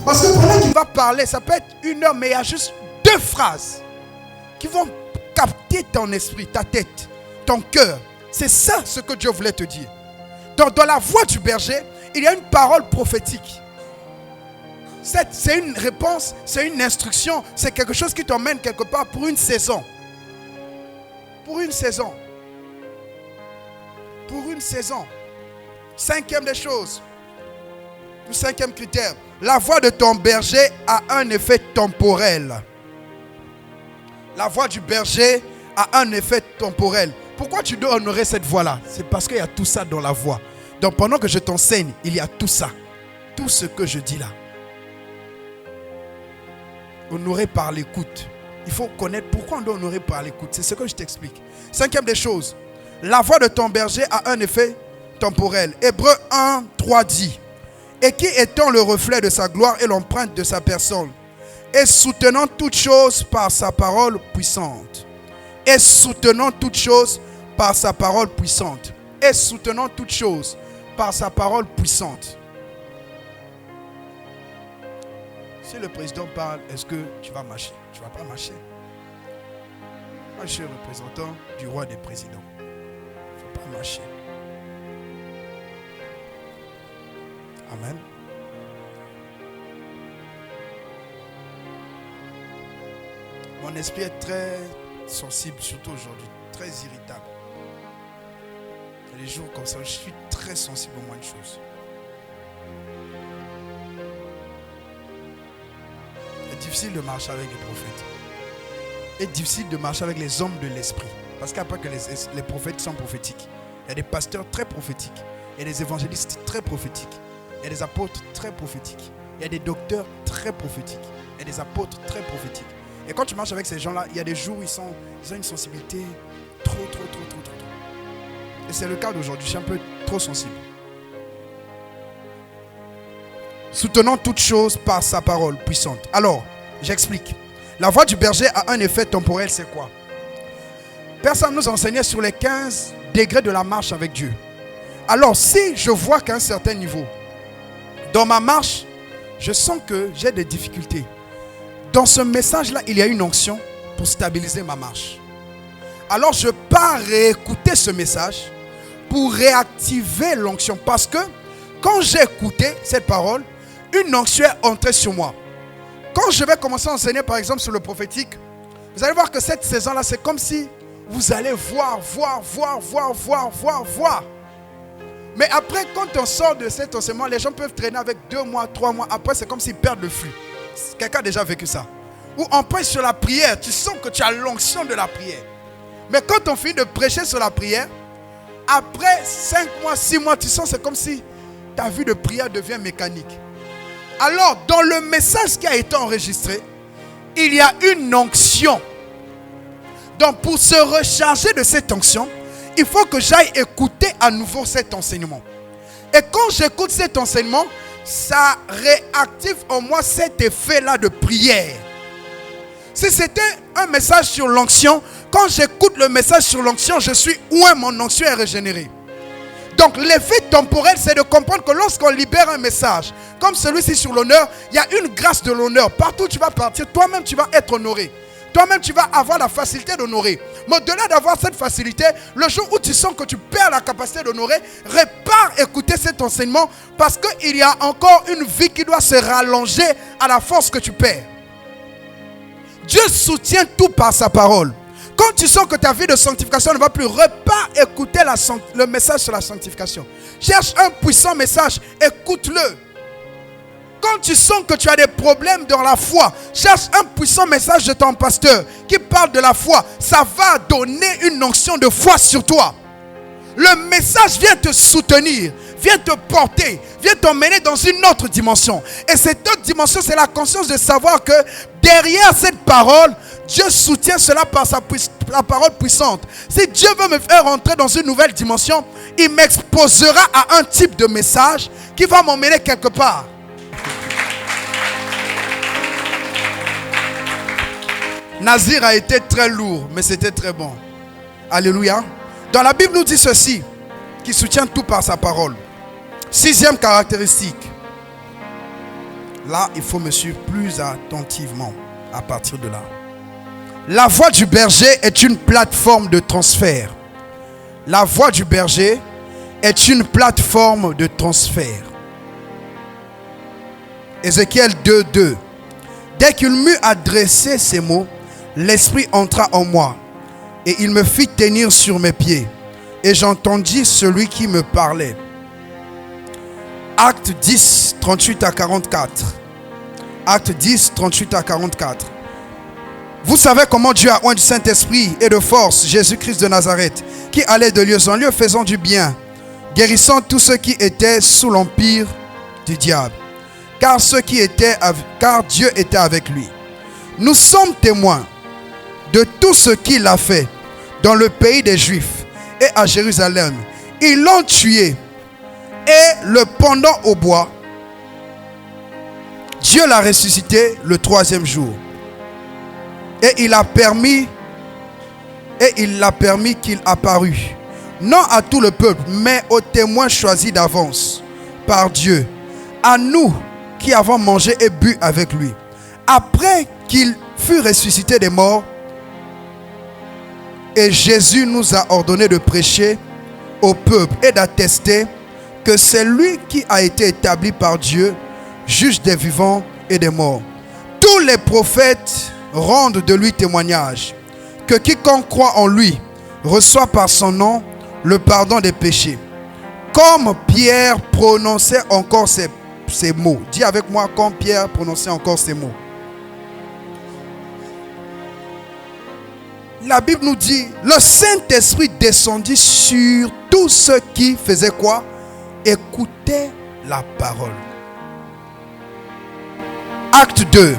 Parce que pendant qu'il va parler, ça peut être 1 heure, mais il y a juste 2 phrases qui vont capter ton esprit, ta tête, ton cœur. C'est ça ce que Dieu voulait te dire. Dans la voix du berger, il y a une parole prophétique. C'est une réponse, c'est une instruction, c'est quelque chose qui t'emmène quelque part pour une saison. Pour une saison. Pour une saison. 5e des choses. Le 5e critère. La voix de ton berger a un effet temporel. La voix du berger a un effet temporel. Pourquoi tu dois honorer cette voix-là? C'est parce qu'il y a tout ça dans la voix. Donc pendant que je t'enseigne, il y a tout ça. Tout ce que je dis là. Honorer par l'écoute. Il faut connaître pourquoi on doit honorer par l'écoute. C'est ce que je t'explique. 5e des choses. La voix de ton berger a un effet temporel. Hébreux 1, 3 dit. Et qui étant le reflet de sa gloire et l'empreinte de sa personne, et soutenant toutes choses par sa parole puissante. Et soutenant toutes choses par sa parole puissante. Et soutenant toutes choses par sa parole puissante. Si le président parle, est-ce que tu vas marcher? Tu ne vas pas marcher. Moi, je suis représentant du roi des présidents. Il ne faut pas marcher. Amen. Mon esprit est très sensible, surtout aujourd'hui, très irritable. Il y a des jours comme ça, je suis très sensible aux moindres choses. C'est difficile de marcher avec les prophètes. C'est difficile de marcher avec les hommes de l'esprit. Parce qu'il n'y a pas que les prophètes qui sont prophétiques. Il y a des pasteurs très prophétiques. Il y a des évangélistes très prophétiques. Il y a des apôtres très prophétiques. Il y a des docteurs très prophétiques. Il y a des apôtres très prophétiques. Et quand tu marches avec ces gens-là, il y a des jours où ils ont une sensibilité trop. Et c'est le cas d'aujourd'hui. Je suis un peu trop sensible. Soutenant toutes choses par sa parole puissante. Alors, j'explique. La voix du berger a un effet temporel, c'est quoi? Personne nous enseignait sur les 15 degrés de la marche avec Dieu. Alors, si je vois qu'à un certain niveau, dans ma marche, je sens que j'ai des difficultés. Dans ce message-là, il y a une onction pour stabiliser ma marche. Alors, je pars réécouter ce message pour réactiver l'onction. Parce que quand j'ai écouté cette parole, une onction est entrée sur moi. Quand je vais commencer à enseigner, par exemple, sur le prophétique, vous allez voir que cette saison-là, c'est comme si vous allez voir. Mais après, quand on sort de cet enseignement, les gens peuvent traîner avec 2 mois, 3 mois. Après, c'est comme s'ils perdent le flux. Quelqu'un a déjà vécu ça. Ou on prêche sur la prière, tu sens que tu as l'onction de la prière. Mais quand on finit de prêcher sur la prière, après 5 mois, 6 mois, tu sens c'est comme si ta vie de prière devient mécanique. Alors, dans le message qui a été enregistré, il y a une onction. Donc, pour se recharger de cette onction, il faut que j'aille écouter à nouveau cet enseignement. Et quand j'écoute cet enseignement, ça réactive en moi cet effet-là de prière. Si c'était un message sur l'onction, quand j'écoute le message sur l'onction, je suis ouin, mon onction est régénérée. Donc l'effet temporel, c'est de comprendre que lorsqu'on libère un message, comme celui-ci sur l'honneur, il y a une grâce de l'honneur. Partout où tu vas partir, toi-même tu vas être honoré. toi-même tu vas avoir la facilité d'honorer. Mais au-delà d'avoir cette facilité, le jour où tu sens que tu perds la capacité d'honorer, répare écouter cet enseignement parce qu'il y a encore une vie qui doit se rallonger à la force que tu perds. Dieu soutient tout par sa parole. Quand tu sens que ta vie de sanctification ne va plus, repars écouter le message sur la sanctification. Cherche un puissant message, écoute-le. Quand tu sens que tu as des problèmes dans la foi, cherche un puissant message de ton pasteur qui parle de la foi. Ça va donner une onction de foi sur toi. Le message vient te soutenir, vient te porter, vient t'emmener dans une autre dimension. Et cette autre dimension, c'est la conscience de savoir que derrière cette parole, Dieu soutient cela par sa parole puissante. Si Dieu veut me faire rentrer dans une nouvelle dimension, il m'exposera à un type de message qui va m'emmener quelque part. Nazir a été très lourd, mais c'était très bon. Alléluia. Dans la Bible nous dit ceci, qui soutient tout par sa parole. 6e caractéristique. Là, il faut me suivre plus attentivement à partir de là. La voix du berger est une plateforme de transfert. La voix du berger est une plateforme de transfert. Ézéchiel 2:2. Dès qu'il m'eut adressé ces mots, l'Esprit entra en moi et il me fit tenir sur mes pieds. Et j'entendis celui qui me parlait. Acte 10, 38 à 44. Acte 10, 38 à 44. Vous savez comment Dieu a oint du Saint-Esprit et de force Jésus-Christ de Nazareth, qui allait de lieu en lieu faisant du bien, guérissant tous ceux qui étaient sous l'empire du diable, car Dieu était avec lui. Nous sommes témoins de tout ce qu'il a fait dans le pays des Juifs et à Jérusalem. Ils l'ont tué et le pendant au bois. Dieu l'a ressuscité le 3e jour. Et il a permis qu'il apparût, non à tout le peuple, mais aux témoins choisis d'avance par Dieu, à nous qui avons mangé et bu avec lui. Après qu'il fut ressuscité des morts, et Jésus nous a ordonné de prêcher au peuple et d'attester que c'est lui qui a été établi par Dieu, juge des vivants et des morts. Tous les prophètes rendent de lui témoignage, que quiconque croit en lui reçoit par son nom le pardon des péchés. Comme Pierre prononçait encore ces mots. Dis avec moi, comme Pierre prononçait encore ces mots. La Bible nous dit, le Saint-Esprit descendit sur tous ceux qui faisaient quoi? Écoutaient la parole. Acte 2.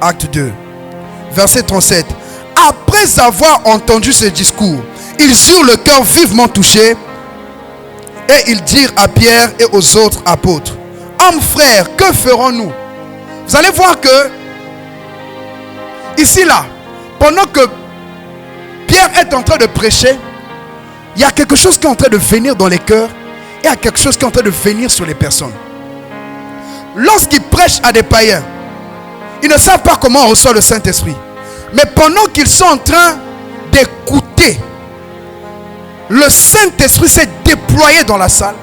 Acte 2, verset 37. Après avoir entendu ce discours, ils eurent le cœur vivement touché et ils dirent à Pierre et aux autres apôtres: Hommes frères, que ferons-nous? Vous allez voir que ici là, pendant que Pierre est en train de prêcher, il y a quelque chose qui est en train de venir dans les cœurs et il y a quelque chose qui est en train de venir sur les personnes. Lorsqu'il prêche à des païens, ils ne savent pas comment on reçoit le Saint-Esprit. Mais pendant qu'ils sont en train d'écouter, le Saint-Esprit s'est déployé dans la salle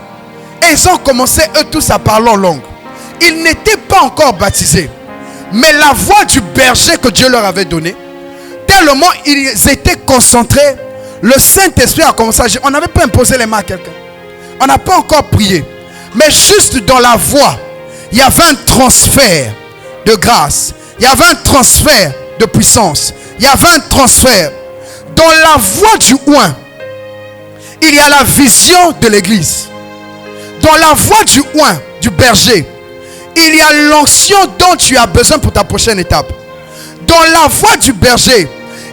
et ils ont commencé eux tous à parler en langue. Ils n'étaient pas encore baptisés, mais la voix du berger que Dieu leur avait donnée, tellement ils étaient concentrés, le Saint-Esprit a commencé à agir. On n'avait pas imposé les mains à quelqu'un, on n'a pas encore prié, mais juste dans la voix, il y avait un transfert de grâce, il y avait un transfert de puissance, il y avait un transfert. Dans la voix du oint, il y a la vision de l'église. Dans la voix du oint, du berger, il y a l'onction dont tu as besoin pour ta prochaine étape. Dans la voix du berger,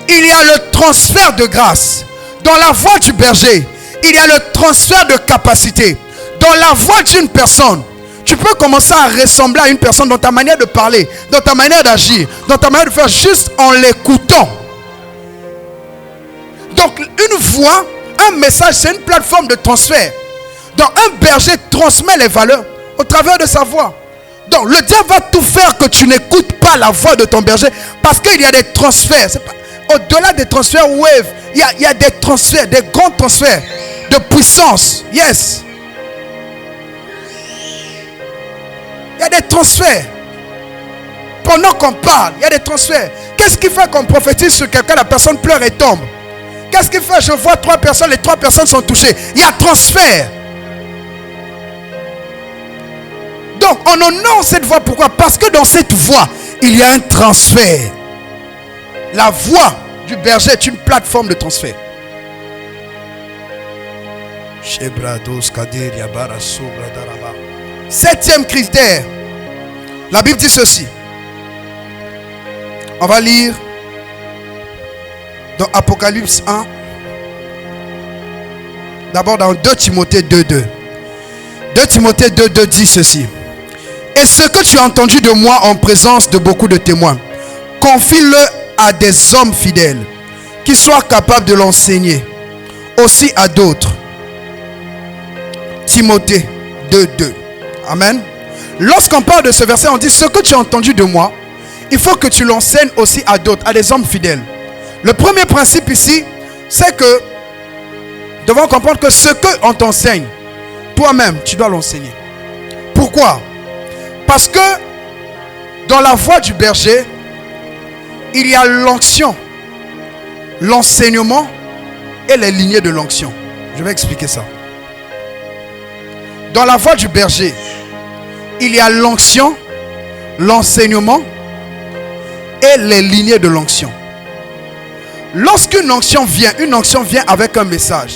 il y a le transfert de grâce. Dans la voix du berger, il y a le transfert de capacité. Dans la voix d'une personne, tu peux commencer à ressembler à une personne dans ta manière de parler, dans ta manière d'agir, dans ta manière de faire, juste en l'écoutant. Donc une voix, un message, c'est une plateforme de transfert. Donc un berger transmet les valeurs au travers de sa voix. Donc le diable va tout faire que tu n'écoutes pas la voix de ton berger, parce qu'il y a des transferts. Au-delà des transferts wave, il y a des transferts, des grands transferts de puissance. Yes. Il y a des transferts. Pendant qu'on parle, il y a des transferts. Qu'est-ce qui fait qu'on prophétise sur quelqu'un, la personne pleure et tombe? Qu'est-ce qui fait? Je vois 3 personnes, les 3 personnes sont touchées. Il y a transfert. Donc on honore cette voix. Pourquoi? Parce que dans cette voix, il y a un transfert. La voix du berger est une plateforme de transfert. Septième critère. La Bible dit ceci. On va lire dans Apocalypse 1. D'abord dans 2 Timothée 2:2. 2 Timothée 2:2 dit ceci. Et ce que tu as entendu de moi en présence de beaucoup de témoins, confie-le à des hommes fidèles qui soient capables de l'enseigner aussi à d'autres. Timothée 2:2. Amen. Lorsqu'on parle de ce verset, on dit ce que tu as entendu de moi, il faut que tu l'enseignes aussi à d'autres, à des hommes fidèles. Le premier principe ici, c'est que nous devons comprendre que ce qu'on t'enseigne, toi-même, tu dois l'enseigner. Pourquoi? Parce que dans la voix du berger, il y a l'onction, l'enseignement et les lignées de l'onction. Je vais expliquer ça. Dans la voix du berger, il y a l'onction, l'enseignement et les lignées de l'onction. Lorsqu'une onction vient avec un message.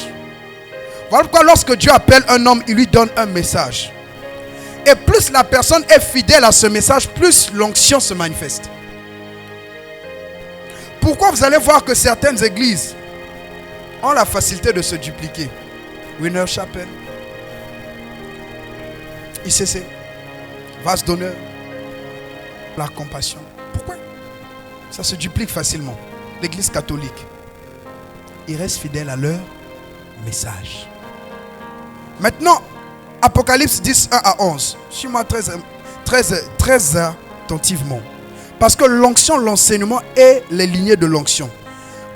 Voilà pourquoi lorsque Dieu appelle un homme, il lui donne un message. Et plus la personne est fidèle à ce message, plus l'onction se manifeste. Pourquoi vous allez voir que certaines églises ont la facilité de se dupliquer? Winner Chapel, ICC, Vase d'honneur, la compassion. Pourquoi? Ça se duplique facilement. L'église catholique, ils restent fidèles à leur message. Maintenant, Apocalypse 10, 1 à 11. Suis-moi très attentivement. Parce que l'onction, l'enseignement et les lignées de l'onction.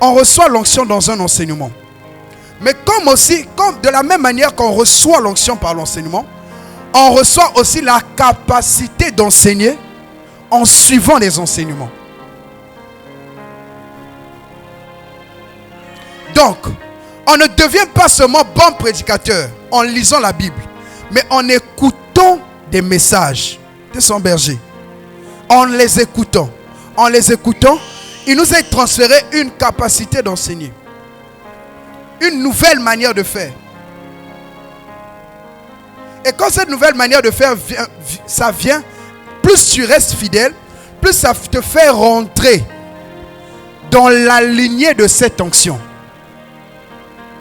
On reçoit l'onction dans un enseignement. Mais comme de la même manière qu'on reçoit l'onction par l'enseignement, on reçoit aussi la capacité d'enseigner en suivant les enseignements. Donc, on ne devient pas seulement bon prédicateur en lisant la Bible, mais en écoutant des messages de son berger. En les écoutant, il nous est transféré une capacité d'enseigner. Une nouvelle manière de faire. Et quand cette nouvelle manière de faire vient, plus tu restes fidèle, plus ça te fait rentrer dans la lignée de cette onction.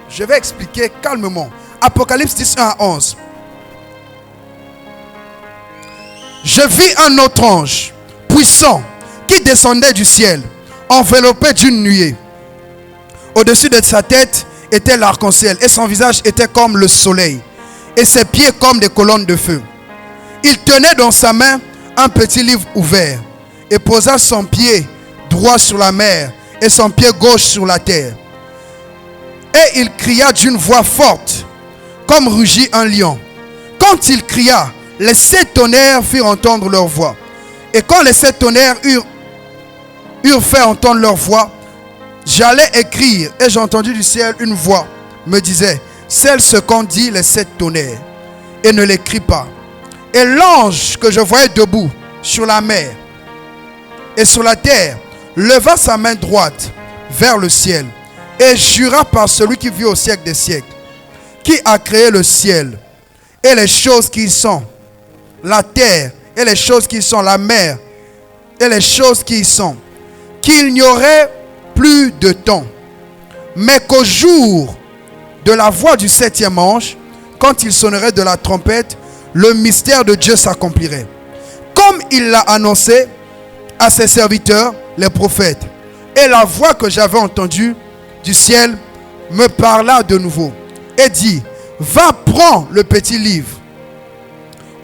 Je vais expliquer calmement. Apocalypse 10, 1 à 11. Je vis un autre ange puissant qui descendait du ciel, enveloppé d'une nuée. Au-dessus de sa tête était l'arc-en-ciel et son visage était comme le soleil et ses pieds comme des colonnes de feu. Il tenait dans sa main un petit livre ouvert et posa son pied droit sur la mer et son pied gauche sur la terre. Et il cria d'une voix forte, comme rugit un lion. Quand il cria, les 7 tonnerres firent entendre leur voix. Et quand les 7 tonnerres eurent fait entendre leur voix, j'allais écrire, et j'ai entendu du ciel une voix me disait, scelle ce qu'ont dit les 7 tonnerres, et ne l'écris pas. Et l'ange que je voyais debout sur la mer et sur la terre leva sa main droite vers le ciel et jura par celui qui vit au siècle des siècles, qui a créé le ciel et les choses qui y sont, la terre et les choses qui y sont, la mer et les choses qui y sont, qu'il n'y aurait plus de temps, mais qu'au jour de la voix du 7e ange, quand il sonnerait de la trompette, le mystère de Dieu s'accomplirait, comme il l'a annoncé à ses serviteurs, les prophètes. Et la voix que j'avais entendue du ciel me parla de nouveau et dit, va, prends le petit livre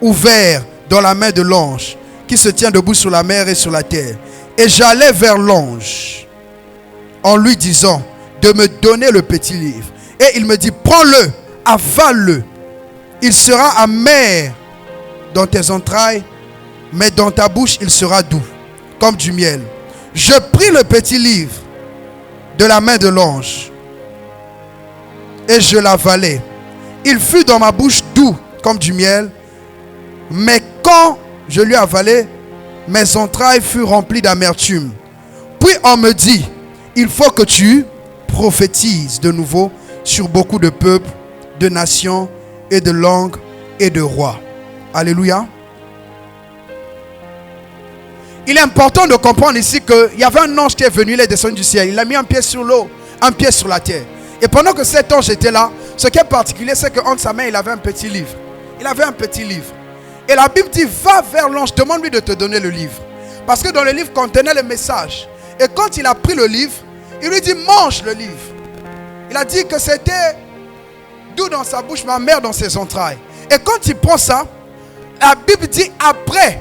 ouvert dans la main de l'ange qui se tient debout sur la mer et sur la terre. Et j'allais vers l'ange en lui disant de me donner le petit livre. Et il me dit, prends-le, avale-le. Il sera amer dans tes entrailles, mais dans ta bouche il sera doux, comme du miel. Je pris le petit livre de la main de l'ange et je l'avalai. Il fut dans ma bouche doux comme du miel, mais quand je lui avalai, mes entrailles furent remplies d'amertume. Puis on me dit, il faut que tu prophétises de nouveau sur beaucoup de peuples, de nations et de langues et de rois. Alléluia. Il est important de comprendre ici qu'il y avait un ange qui est venu, il est descendu du ciel. Il a mis un pied sur l'eau, un pied sur la terre. Et pendant que cet ange était là, ce qui est particulier, c'est qu'entre sa main, il avait un petit livre. Il avait un petit livre. Et la Bible dit, va vers l'ange, demande-lui de te donner le livre. Parce que dans le livre contenait le message. Et quand il a pris le livre, il lui dit, mange le livre. Il a dit que c'était doux dans sa bouche, ma mère dans ses entrailles. Et quand il prend ça, la Bible dit après.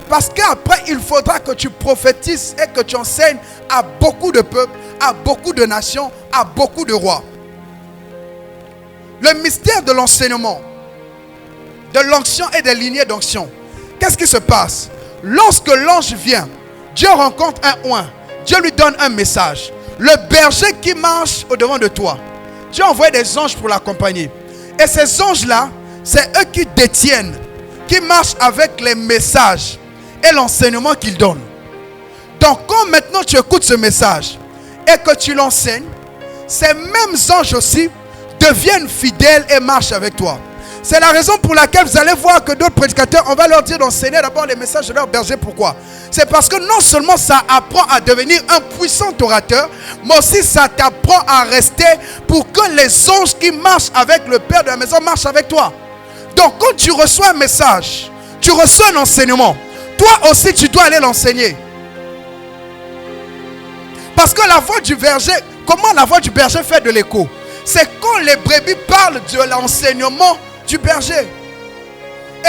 Parce qu'après, il faudra que tu prophétises et que tu enseignes à beaucoup de peuples, à beaucoup de nations, à beaucoup de rois. Le mystère de l'enseignement, de l'onction et des lignées d'onction. Qu'est-ce qui se passe? Lorsque l'ange vient, Dieu rencontre un oint. Dieu lui donne un message. Le berger qui marche au-devant de toi, Dieu envoie des anges pour l'accompagner. Et ces anges-là, c'est eux qui détiennent, qui marchent avec les messages et l'enseignement qu'ils donnent. Donc quand maintenant tu écoutes ce message et que tu l'enseignes, ces mêmes anges aussi deviennent fidèles et marchent avec toi. C'est la raison pour laquelle vous allez voir que d'autres prédicateurs, on va leur dire d'enseigner d'abord les messages de leur berger. Pourquoi? C'est parce que non seulement ça apprend à devenir un puissant orateur, mais aussi ça t'apprend à rester pour que les anges qui marchent avec le Père de la maison marchent avec toi. Donc quand tu reçois un message, tu reçois un enseignement, toi aussi tu dois aller l'enseigner. Parce que la voix du berger, comment la voix du berger fait de l'écho? C'est quand les brebis parlent de l'enseignement du berger.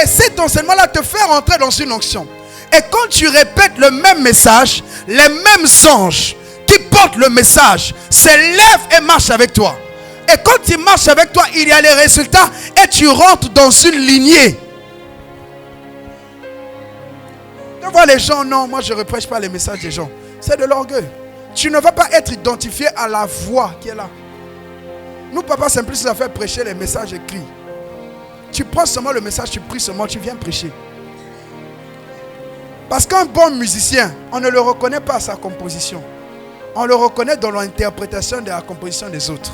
Et cet enseignement-là te fait rentrer dans une onction. Et quand tu répètes le même message, les mêmes anges qui portent le message s'élèvent et marchent avec toi. Et quand ils marchent avec toi, il y a les résultats et tu rentres dans une lignée. Tu vois les gens, non, moi je ne reprêche pas les messages des gens. C'est de l'orgueil. Tu ne vas pas être identifié à la voix qui est là. Nous, Papa Simplice, a fait prêcher les messages écrits. Tu prends seulement le message, tu pries seulement, tu viens prêcher. Parce qu'un bon musicien, on ne le reconnaît pas à sa composition. On le reconnaît dans l'interprétation de la composition des autres.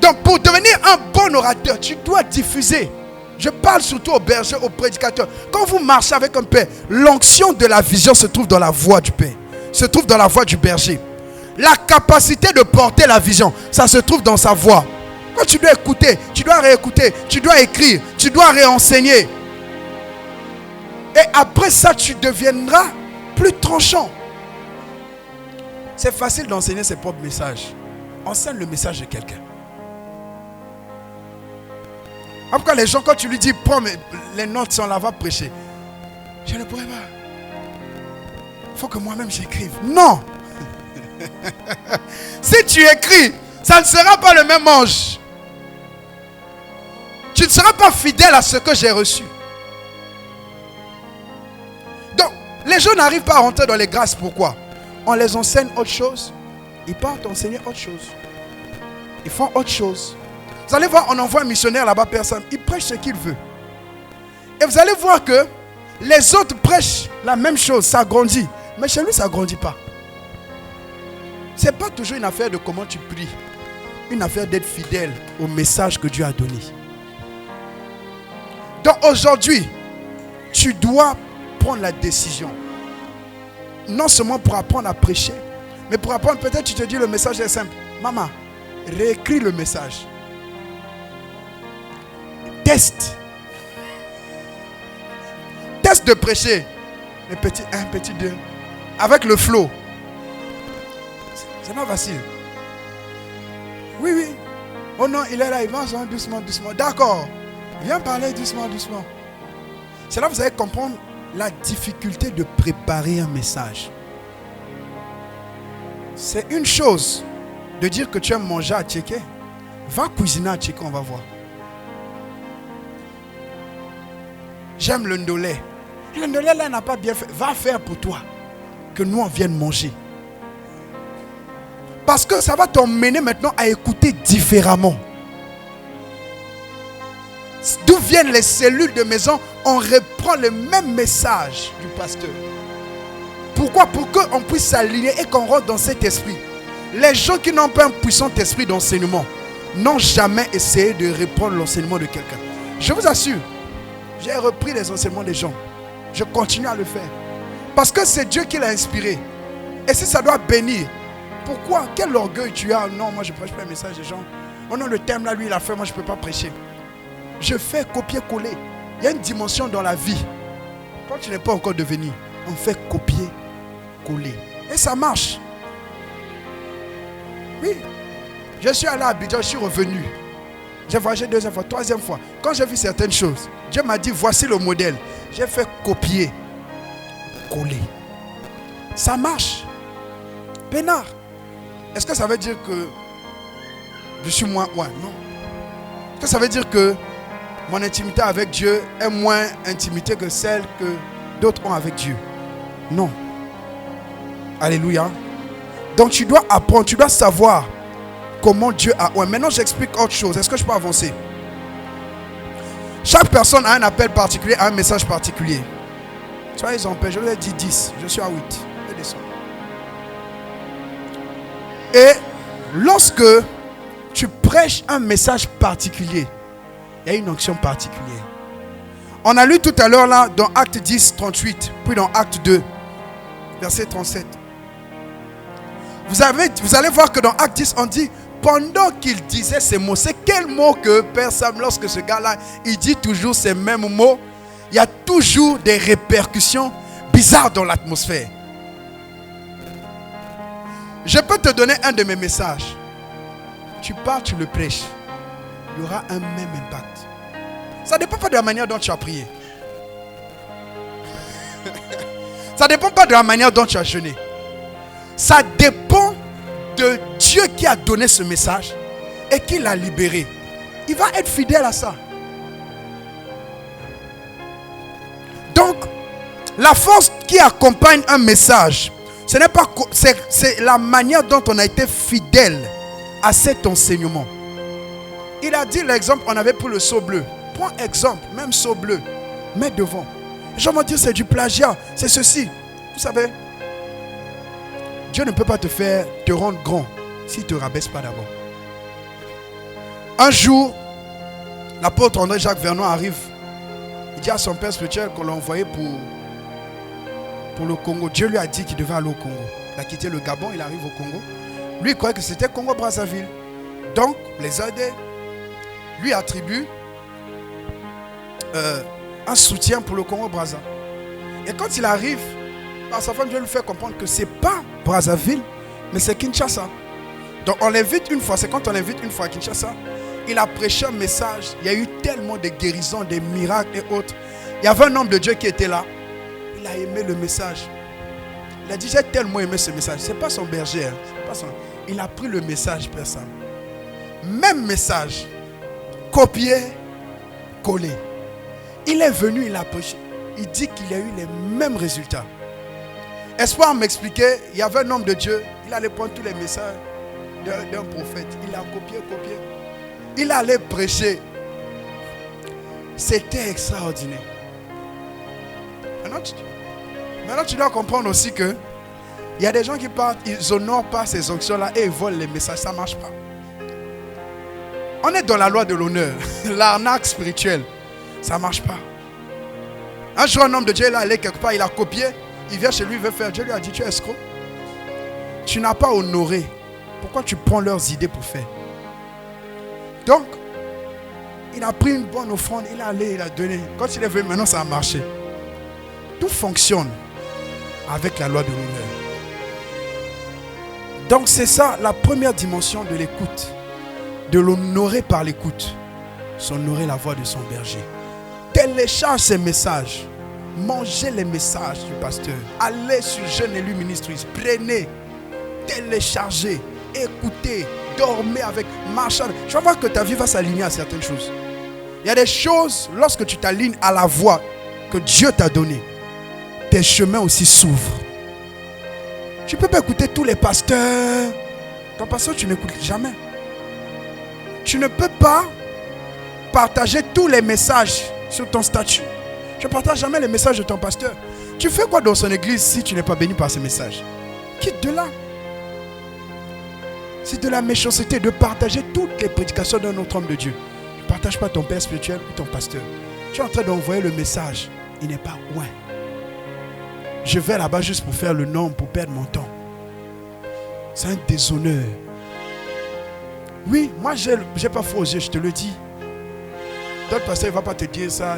Donc pour devenir un bon orateur, tu dois diffuser. Je parle surtout aux bergers, aux prédicateurs. Quand vous marchez avec un père, l'onction de la vision se trouve dans la voix du père. Se trouve dans la voix du berger. La capacité de porter la vision, ça se trouve dans sa voix. Quand tu dois écouter, tu dois réécouter, tu dois écrire, tu dois réenseigner. Et après ça, tu deviendras plus tranchant. C'est facile d'enseigner ses propres messages. Enseigne le message de quelqu'un. Après les gens, quand tu lui dis, prends les notes, on la va prêcher. Je ne pourrais pas. Il faut que moi-même j'écrive. Non. Si tu écris, ça ne sera pas le même ange. Tu ne seras pas fidèle à ce que j'ai reçu. Donc, les gens n'arrivent pas à rentrer dans les grâces. Pourquoi? On les enseigne autre chose. Ils partent enseigner autre chose. Ils font autre chose. Vous allez voir, on envoie un missionnaire là-bas, personne. Il prêche ce qu'il veut. Et vous allez voir que les autres prêchent la même chose, ça grandit. Mais chez lui, ça ne grandit pas. Ce n'est pas toujours une affaire de comment tu pries. Une affaire d'être fidèle au message que Dieu a donné. Donc aujourd'hui, tu dois prendre la décision. Non seulement pour apprendre à prêcher, mais pour apprendre, peut-être tu te dis le message est simple. Maman, réécris le message. Teste. Teste de prêcher. Un petit 2. Avec le flow. C'est pas facile. Oui, oui. Oh non, il est là, il va doucement, doucement. D'accord. Viens parler doucement, doucement. C'est là que vous allez comprendre la difficulté de préparer un message. C'est une chose de dire que tu aimes manger à Tchéké. Va cuisiner à Tchéké, on va voir. J'aime le ndolé. Le ndolé là n'a pas bien fait. Va faire pour toi. Que nous on vienne manger. Parce que ça va t'emmener maintenant à écouter différemment. D'où viennent les cellules de maison, on reprend le même message du pasteur. Pourquoi? Pour qu'on puisse s'aligner et qu'on rentre dans cet esprit. Les gens qui n'ont pas un puissant esprit d'enseignement n'ont jamais essayé de reprendre l'enseignement de quelqu'un. Je vous assure, j'ai repris les enseignements des gens. Je continue à le faire. Parce que c'est Dieu qui l'a inspiré. Et si ça doit bénir, pourquoi? Quel orgueil tu as? Non, moi je ne prêche pas un message des gens. Oh non, le thème là, lui il a fait, moi je ne peux pas prêcher. Je fais copier-coller. Il y a une dimension dans la vie. Quand tu n'es pas encore devenu, on fait copier-coller. Et ça marche. Oui. Je suis allé à Abidjan, je suis revenu. J'ai voyagé deuxième fois, troisième fois. Quand j'ai vu certaines choses, Dieu m'a dit, voici le modèle. J'ai fait copier-coller. Ça marche. Pénard. Est-ce que ça veut dire que je suis moins? Ouais, non. Est-ce que ça veut dire que mon intimité avec Dieu est moins intimité que celle que d'autres ont avec Dieu? Non. Alléluia. Donc tu dois apprendre, tu dois savoir comment Dieu a... Ouais, maintenant j'explique autre chose. Est-ce que je peux avancer? Chaque personne a un appel particulier, a un message particulier. Soyez en paix, je vous ai dit 10, je suis à 8. Je descends. Et lorsque tu prêches un message particulier, il y a une onction particulière. On a lu tout à l'heure là dans Acte 10, 38, puis dans Acte 2, verset 37. Vous allez voir que dans Acte 10, on dit, pendant qu'il disait ces mots, c'est quel mot que Père Sam, lorsque ce gars-là, il dit toujours ces mêmes mots, il y a toujours des répercussions bizarres dans l'atmosphère. Je peux te donner un de mes messages. Tu pars, tu le prêches. Il y aura un même impact. Ça ne dépend pas de la manière dont tu as prié. Ça ne dépend pas de la manière dont tu as jeûné. Ça dépend de Dieu qui a donné ce message et qui l'a libéré. Il va être fidèle à ça. Donc, la force qui accompagne un message, ce n'est pas, c'est la manière dont on a été fidèle à cet enseignement. Il a dit l'exemple, on avait pris le seau bleu. Prends exemple, même seau bleu, mets devant. Les gens vont dire c'est du plagiat, c'est ceci. Vous savez, Dieu ne peut pas te rendre grand s'il ne te rabaisse pas d'abord. Un jour, l'apôtre André Jacques Vernon arrive. Il dit à son père spirituel qu'on l'a envoyé pour le Congo. Dieu lui a dit qu'il devait aller au Congo. Il a quitté le Gabon, il arrive au Congo. Lui, il croyait que c'était Congo-Brazzaville. Donc, les AD lui attribuent un soutien pour le Congo-Brazza. Et quand il arrive, par sa femme, Dieu lui fait comprendre que ce n'est pas Brazzaville, mais c'est Kinshasa. Donc, on l'invite une fois. C'est quand on l'invite une fois à Kinshasa, il a prêché un message. Il y a eu tellement de guérisons, des miracles et autres. Il y avait un homme de Dieu qui était là. Il a aimé le message. Il a dit, j'ai tellement aimé ce message. Ce n'est pas son berger. Il a pris le message, personne. Même message. Copié, collé. Il est venu, il a prêché. Il dit qu'il y a eu les mêmes résultats. Espoir m'expliquait, il y avait un homme de Dieu. Il allait prendre tous les messages d'un prophète. Il a copié. Il allait prêcher. C'était extraordinaire. Maintenant, tu dois comprendre aussi que il y a des gens qui partent, ils n'honorent pas ces onctions-là et ils volent les messages. Ça ne marche pas. On est dans la loi de l'honneur. L'arnaque spirituelle. Ça ne marche pas. Un jour, un homme de Dieu, il est allé quelque part, il a copié. Il vient chez lui, il veut faire. Dieu lui a dit, tu es escroc. Tu n'as pas honoré. Pourquoi tu prends leurs idées pour faire? Donc, il a pris une bonne offrande, il est allé, il a donné. Quand il est venu, maintenant ça a marché. Tout fonctionne avec la loi de l'honneur. Donc c'est ça la première dimension de l'écoute. De l'honorer par l'écoute. S'honorer la voix de son berger. Télécharge ces messages. Mangez les messages du pasteur. Allez sur Jeune Élu Ministries. Prenez, téléchargez, écoutez, dormez avec, marchez avec. Tu vas voir que ta vie va s'aligner à certaines choses. Il y a des choses, lorsque tu t'alignes à la voix que Dieu t'a donnée, tes chemins aussi s'ouvrent. Tu ne peux pas écouter tous les pasteurs. Ton pasteur, tu n'écoutes jamais. Tu ne peux pas partager tous les messages sur ton statut. Je ne partage jamais les messages de ton pasteur. Tu fais quoi dans son église si tu n'es pas béni par ces messages? Quitte de là. C'est de la méchanceté de partager toutes les prédications d'un autre homme de Dieu. Ne partage pas ton père spirituel ou ton pasteur. Tu es en train d'envoyer le message. Il n'est pas loin. Je vais là-bas juste pour faire le nom, pour perdre mon temps. C'est un déshonneur. Oui, moi je n'ai pas faux aux yeux, je te le dis. D'autres pasteurs, il ne va pas te dire ça.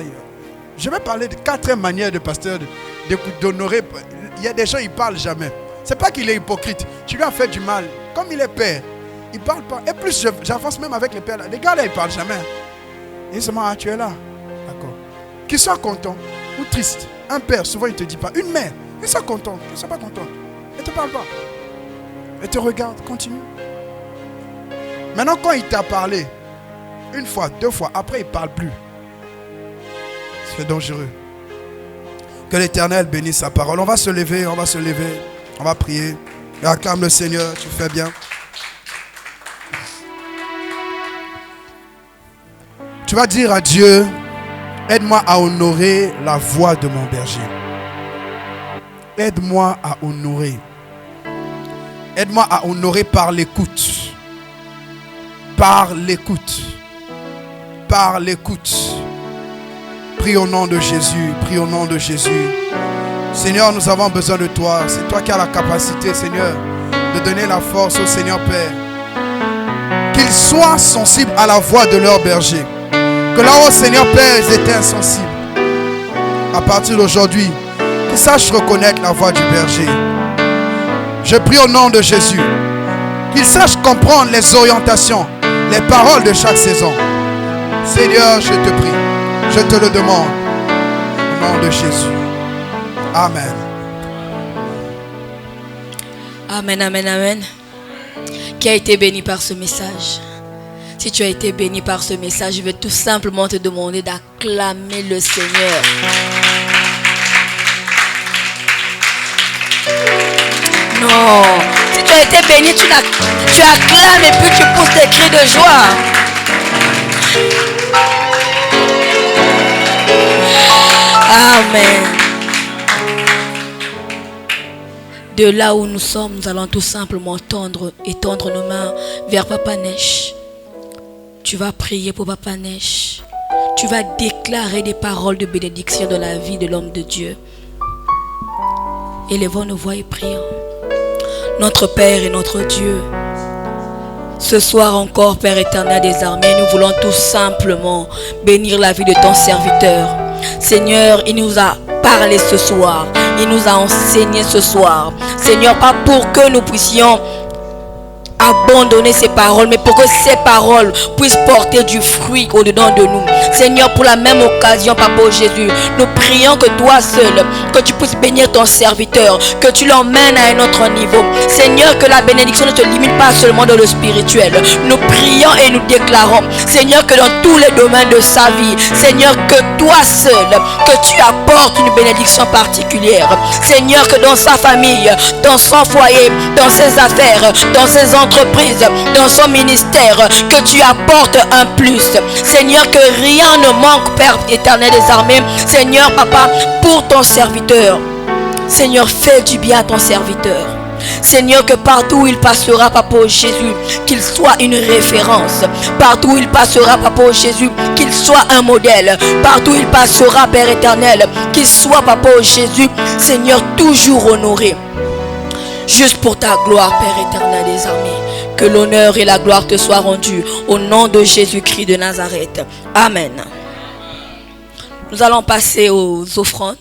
Je vais parler de 4 manières de pasteur d'honorer. Il y a des gens, ils ne parlent jamais. Ce n'est pas qu'il est hypocrite. Tu lui as fait du mal. Comme il est père, il ne parle pas. Et plus, j'avance même avec les pères. Les gars là, ils ne parlent jamais. Ils se disent, ah, tu es là. D'accord. Qu'ils soient contents ou tristes. Un père, souvent, il ne te dit pas. Une mère, qu'ils soient contents, qu'ils ne soient pas contents. Elle ne te parle pas. Elle te regarde, continue. Maintenant, quand il t'a parlé, une fois, 2 fois, après, il ne parle plus. C'est dangereux. Que l'Éternel bénisse sa parole. On va se lever, on va prier. Et acclame le Seigneur, tu fais bien. Tu vas dire à Dieu, aide-moi à honorer la voix de mon berger. Aide-moi à honorer. Aide-moi à honorer par l'écoute. Par l'écoute. Par l'écoute. Prie au nom de Jésus. Prie au nom de Jésus. Seigneur, nous avons besoin de toi. C'est toi qui as la capacité, Seigneur, de donner la force au Seigneur Père. Qu'ils soient sensibles à la voix de leur berger. Que là-haut, Seigneur Père, ils étaient insensibles. À partir d'aujourd'hui, qu'ils sachent reconnaître la voix du berger. Je prie au nom de Jésus. Qu'ils sachent comprendre les orientations, les paroles de chaque saison. Seigneur, je te prie. Je te le demande. Au nom de Jésus. Amen. Amen, amen, amen. Qui a été béni par ce message? Si tu as été béni par ce message, je vais tout simplement te demander d'acclamer le Seigneur. Non. Si tu as été béni, tu acclames et puis tu pousses des cris de joie. Amen. De là où nous sommes, nous allons tout simplement étendre nos mains vers Papa Neige. Tu vas prier pour Papa Neige. Tu vas déclarer des paroles de bénédiction dans la vie de l'homme de Dieu. Élevons nos voix et prions. Notre Père et notre Dieu, ce soir encore, Père éternel des armées, nous voulons tout simplement bénir la vie de ton serviteur. Seigneur, il nous a parlé ce soir. Il nous a enseigné ce soir. Seigneur, pas pour que nous puissions abandonner ces paroles, mais pour que ces paroles puissent porter du fruit au-dedans de nous. Seigneur, pour la même occasion, Papa Jésus, nous prions que toi seul, que tu puisses bénir ton serviteur, que tu l'emmènes à un autre niveau. Seigneur, que la bénédiction ne te limite pas seulement dans le spirituel. Nous prions et nous déclarons, Seigneur, que dans tous les domaines de sa vie, Seigneur, que toi seul, que tu apportes une bénédiction particulière. Seigneur, que dans sa famille, dans son foyer, dans ses affaires, dans ses entreprise, dans son ministère, que tu apportes un plus. Seigneur, que rien ne manque, Père éternel des armées. Seigneur, Papa, pour ton serviteur. Seigneur, fais du bien à ton serviteur. Seigneur, que partout où il passera, Papa Jésus, qu'il soit une référence. Partout où il passera, Papa Jésus, qu'il soit un modèle. Partout où il passera, Père éternel, qu'il soit, Papa Jésus, Seigneur, toujours honoré. Juste pour ta gloire, Père éternel des armées. Que l'honneur et la gloire te soient rendus au nom de Jésus-Christ de Nazareth. Amen. Nous allons passer aux offrandes.